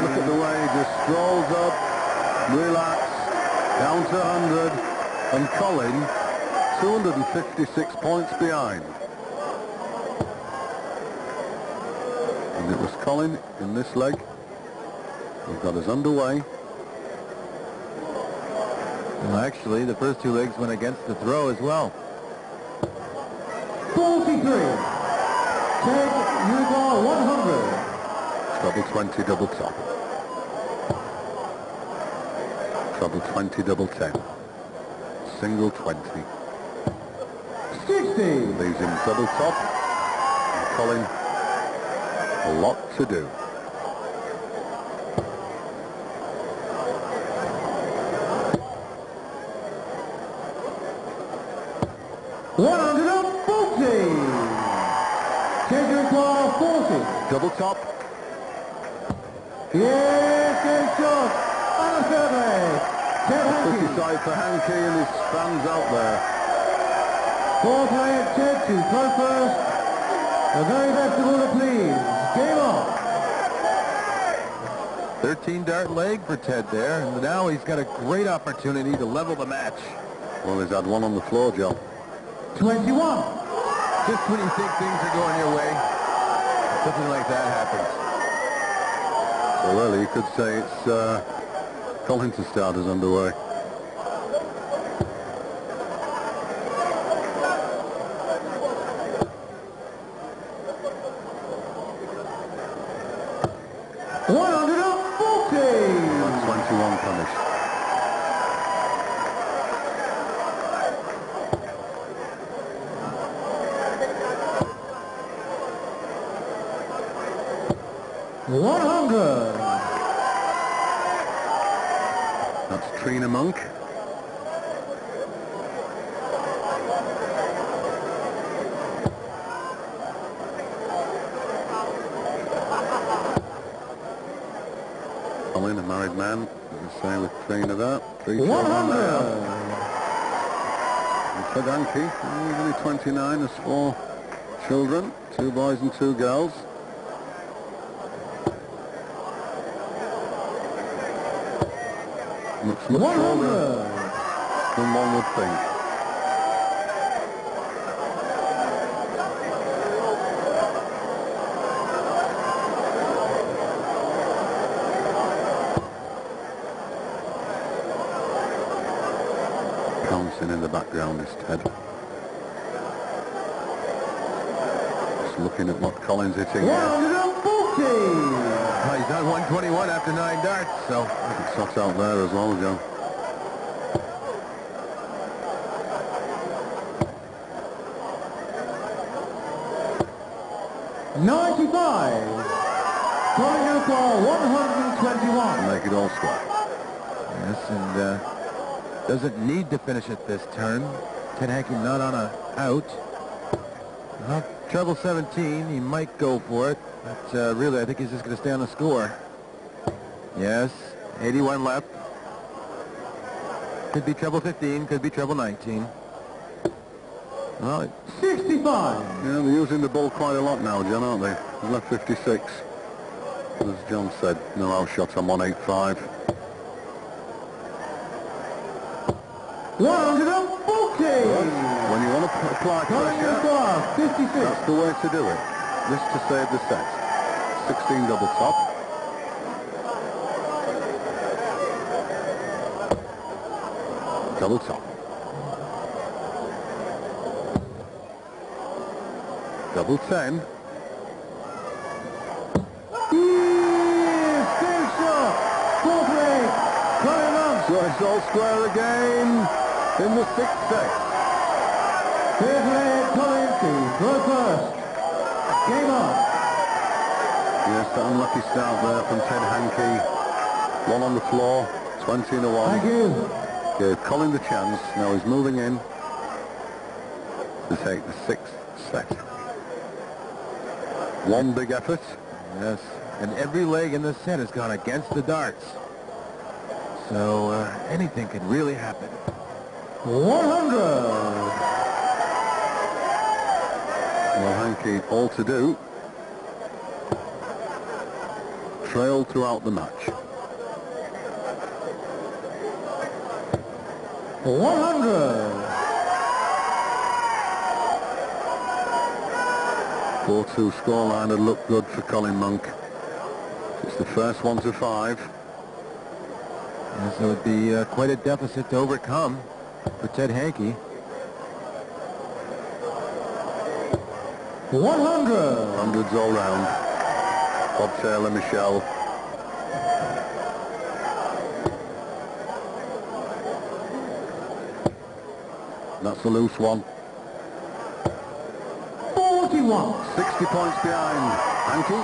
Look at the way he just strolls up, relaxed, down to 100, and Colin 256 points behind. And it was Colin in this leg who got us underway. Well, actually, the first 2 legs went against the throw as well. 43. Ted, you are 100. Treble 20, double top. Treble 20, double 10. Single 20. 60. Leaves him double top. And Colin, a lot to do. Double top. Yes, good shot. On a third leg. Ted Pretty Hankey. side for Hankey and his fans out there. Fourth leg, Ted to throw first. The very best of all the please. Game on. 13-dart leg for Ted there, and now he's got a great opportunity to level the match. Well, he's had one on the floor, Joe. 21. Just when you think things are going your way, something like that happens. So really, you could say it's Colin to start us underway. That's 21 punished. That's Trina Monk. married man, as I say, with 3 in that. 3 children 100. there. And Ted Hankey, he's only 29, has 4 children, 2 boys and 2 girls. Looks much 100. older than one would think. In the background is Ted. Just looking at what Colin's hitting here. 140. Well, he's on 121 after 9 darts, so... It's shot out there as well, John. $95. Colin for 121. Make it all square. Yes, and doesn't need to finish it this turn. Ted Hankey not on a out. Well, treble 17, he might go for it, but really I think he's just going to stay on the score. Yes, 81 left. Could be treble 15, could be treble 19. Well, 65. Yeah, they're using the ball quite a lot now, John, aren't they? They've left 56. As John said, no out shot on 185. 140. When you want to apply pressure, 56. that's the way to do it. Just to save the set. 16 double top. Double top. Double 10. Still shot. 4-3. Colin runs. So it's all square again in the 6th set. Third leg, Colin to throw first. Game on. Yes, that unlucky start there from Ted Hankey. 1 on the floor, 20 and a 1. Thank you. Gave Colin the chance. Now he's moving in to take the 6th set. 1 big effort. yes, and every leg in this set has gone against the darts. So anything could really happen. 100. Well, Hankey all to do. Trailed throughout the match. 100. 4-2 scoreline had looked good for Colin Monk. It's the first 1 to 5. Yes, it would be quite a deficit to overcome for Ted Hankey. 100. Hundreds all round. Bob Taylor, Michelle. That's a loose one. 41. 60 points behind Hankey.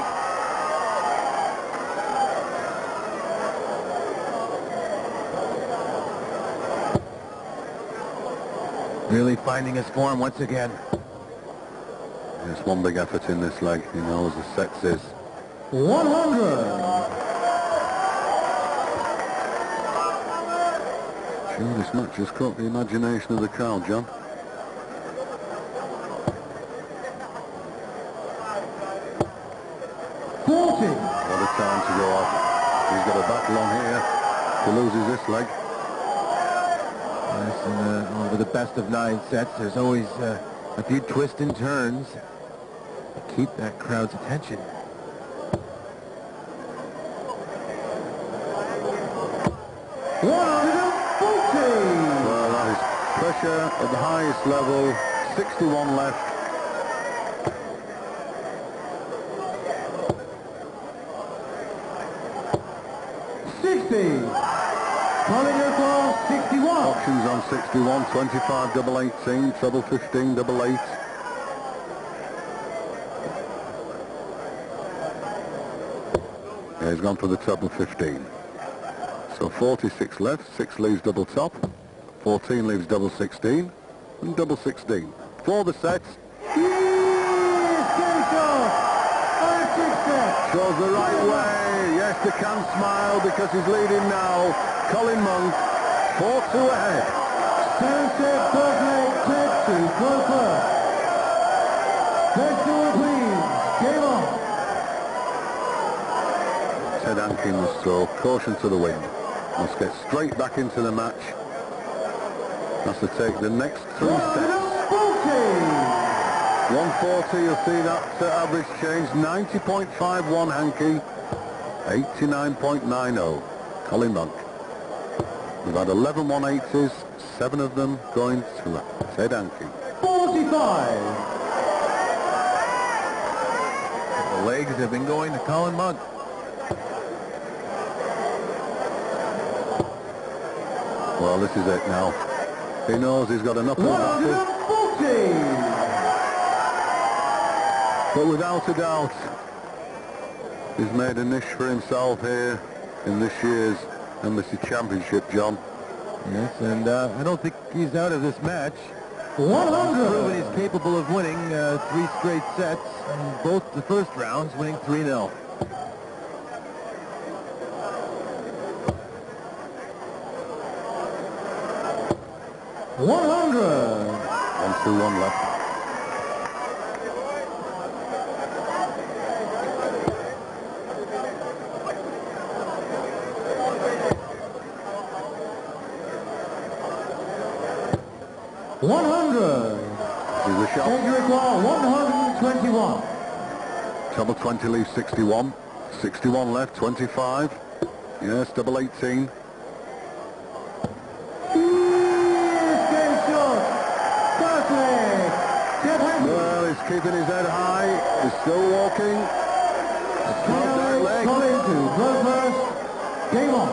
Really finding his form once again. There's 1 big effort in this leg. He knows the sets is. 100. Sure, this match has caught the imagination of the crowd, John. What a time to go off. He's got a battle on here. If he loses this leg. Yes, and over the best of 9 sets, there's always a few twists and turns to keep that crowd's attention. Well, that is pressure at the highest level. 61 left. for 61. Options on 61, 25 double 18, treble 15 double 8. Yeah, he's gone for the treble 15. So 46 left, 6 leaves double top, 14 leaves double 16, and double 16. For the sets. Shows the right way. Yes, Master can smile because he's leading now. Colin Monk, 4-2 ahead. Second set, first leg, Ted to throw first. Best door, please. Game on. Ted Hankey must throw caution to the wind. Must get straight back into the match. Has to take the next 3 sets. 140, you'll see that average change. 90.51 Hankey, 89.90 Colin Monk. We've had 11 180s, 7 of them going to Ted Hankey. 45. The legs have been going to Colin Monk. Well, this is it now. He knows he's got enough of that. 140. But without a doubt, he's made a niche for himself here in this year's Embassy Championship, John. Yes, and I don't think he's out of this match. 100. He's proven he's capable of winning 3 straight sets, and both the first rounds winning 3-0. $100. 1-2-1 left. Here's the shot. Change require 121. Double 20 leaves 61. 61 left, 25. Yes, double 18. Game shot. First leg. Ted Hankey. Well, he's keeping his head high. He's still walking. Leg. Colin to throw first. Game on.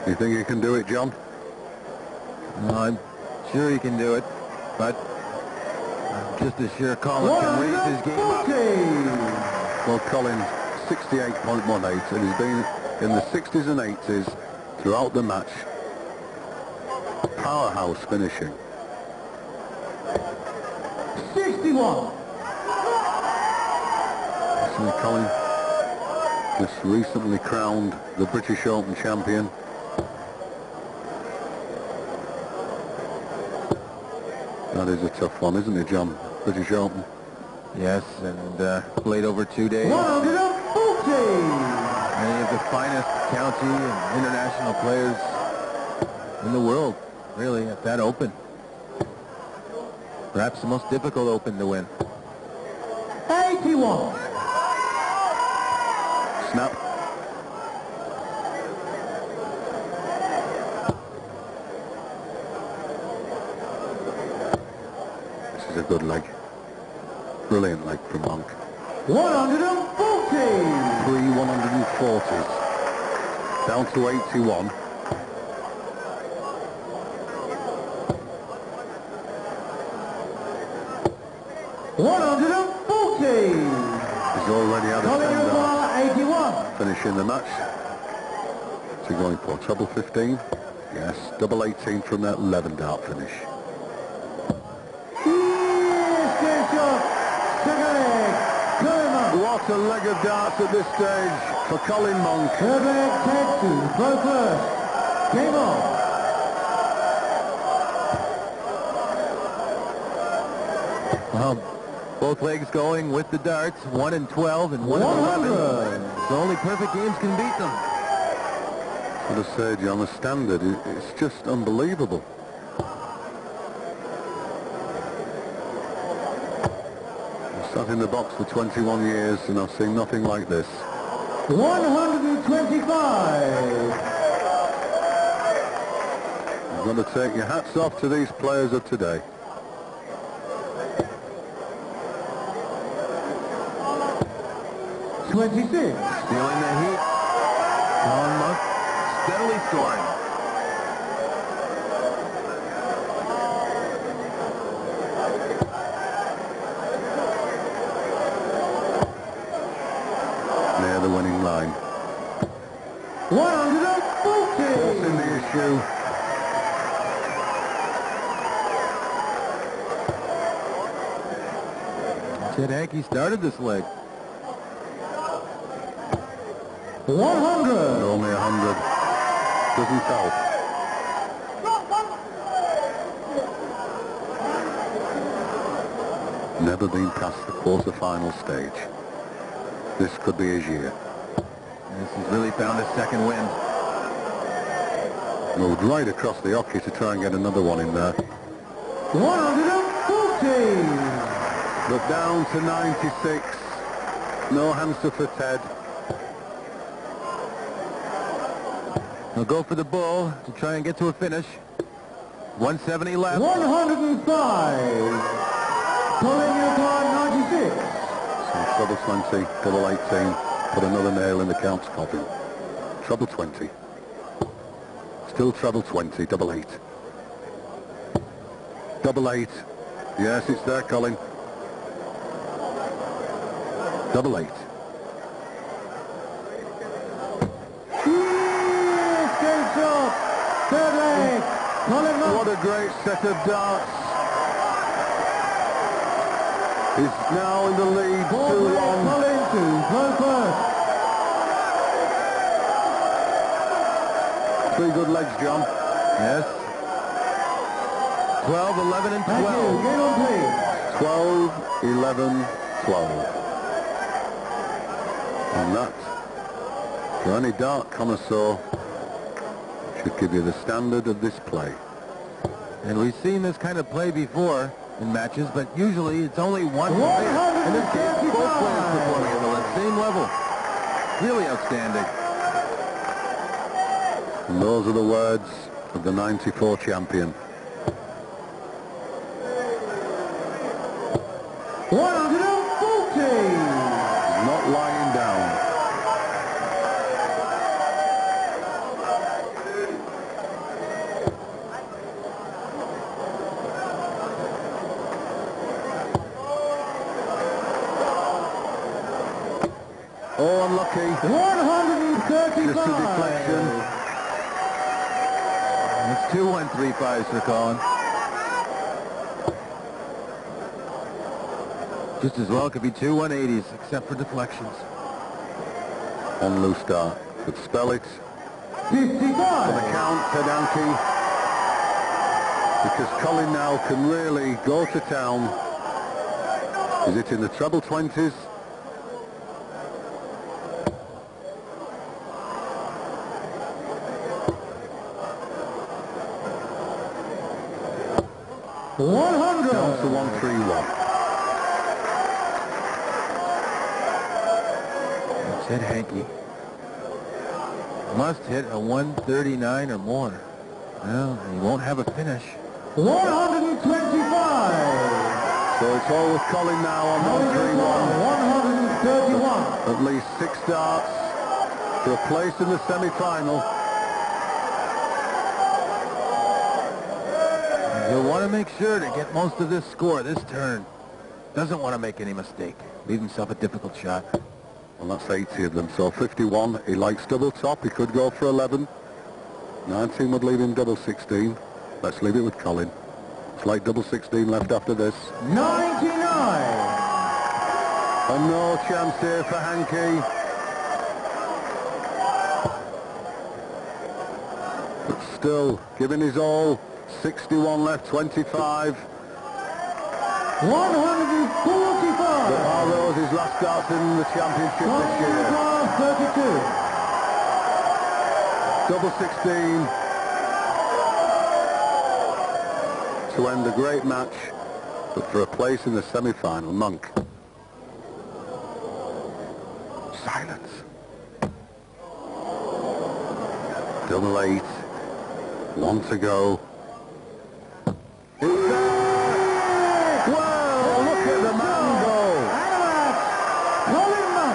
You think he can do it, John? No, I'm sure he can do it, but I'm just as sure Colin can raise his game up. Well, Colin's 68.18, and he's been in the 60s and 80s throughout the match. Powerhouse finishing. 61. So Colin just recently crowned the British Open champion. That is a tough one, isn't it, John? British Open. Yes, and played over 2 days. 140. Many of the finest county and international players in the world, really, at that Open. Perhaps the most difficult Open to win. 81. Snap. This is a good leg. Brilliant leg from Monk. 140. 3 140s. Down to 81. He's already had a standout 81. finish in the match. So going for treble 15. Yes, double 18 from that 11 dart finish. What a leg of darts at this stage for Colin Monk. Third leg, Ted to throw first. Game on. Well, both legs going with the darts, 1 and 12 and 1 and 11. So only perfect games can beat them. For the surge on the standard, it's just unbelievable. I've sat in the box for 21 years and I've seen nothing like this. 125. You've got to take your hats off to these players of today. $26. Stealing the heat. Colin Monk steadily scoring. Near the winning line. 140. Forcing the issue. Said Hankey started this leg. 100. Only 100. Doesn't help. Never been past the quarter-final stage. This could be his year. Yes, he's really found his second wind. Moved right across the hockey to try and get another one in there. 140. But down to 96. No hamster for Ted. He'll go for the bull to try and get to a finish. 170 left. 105. Pulling your card 96. So treble 20, double 18. Put another nail in the count's coffin. Treble 20. Still treble 20, double 8. Double 8. Yes, it's there, Colin. Double 8. Escape shot. Third leg. Colin Monk. What a great set of darts. He's now in the lead, 2-1. Colin to throw first. 3 good legs, John. Yes. 12, 11, and 12. Thank you. Game on, please. 12, 11, 12. And that, for any dart connoisseur, should give you the standard of this play. And we've seen this kind of play before in matches, but usually it's only one player. In this case, both players performing at the same level. Really outstanding. And those are the words of the 94 champion. 140. Not lying down. Oh, unlucky. 135. Just a deflection. It's 2 1-3-5s for Colin. Just as well could be 2 180s, except for deflections. On loose dart. Could spell it. 55. For the count, Ted Hankey. Because Colin now can really go to town. Is it in the treble 20s? Down to 131. Ted Hankey must hit a 139 or more. Well, he won't have a finish. 125. So it's all with Colin now on 131. At least 6 darts for a place in the semi-final. He'll want to make sure to get most of this score this turn. Doesn't want to make any mistake. Leave himself a difficult shot. Well, that's 80 of them, so 51. He likes double top. He could go for 11. 19 would leave him double 16. Let's leave it with Colin. It's like double 16 left after this. 99. And no chance here for Hankey. But still, giving his all. 61 left, 25. 145. But are those his last darts in the championship this year? 32. Double 16 to end a great match, but for a place in the semi-final. Monk. Silence. Double 8. 1 to go. It's there! Well, look at the man go! Colin Monk.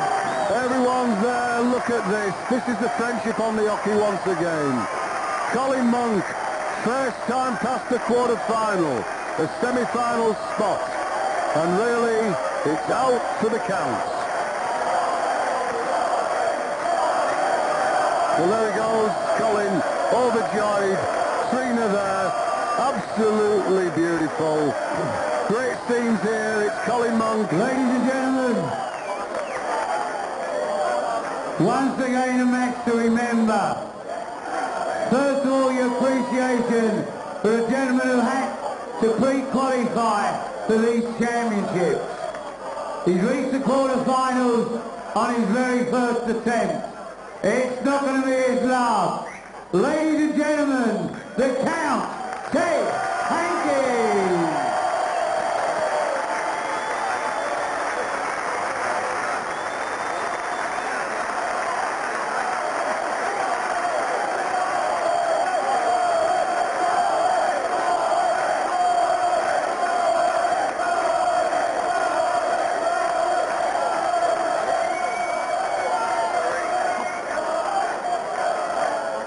Everyone's there, look at this. This is the friendship on the hockey once again. Colin Monk, first time past the quarter-final, the semi-final spot. And really, it's out for the count. Well, there he goes, Colin, overjoyed. Trina there, absolutely beautiful. Great scenes here. It's Colin Monk. Ladies and gentlemen, once again a match to remember. First of all, your appreciation for the gentleman who had to pre-qualify for these championships. He's reached the quarterfinals on his very first attempt. It's not going to be his last. Ladies and gentlemen, the Count, Hankey.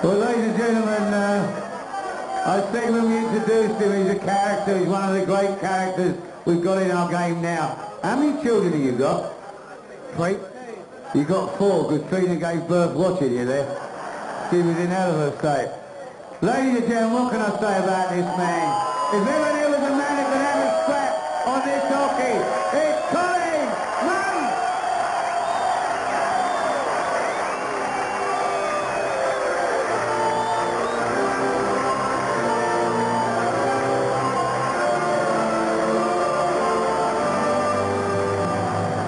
Well, ladies and gentlemen, I think when we introduced him, he's a character. He's one of the great characters we've got in our game now. How many children have you got? 3. You got 4, because Trina gave birth watching you there. She was in hell of a state. Ladies and gentlemen, what can I say about this man? If ever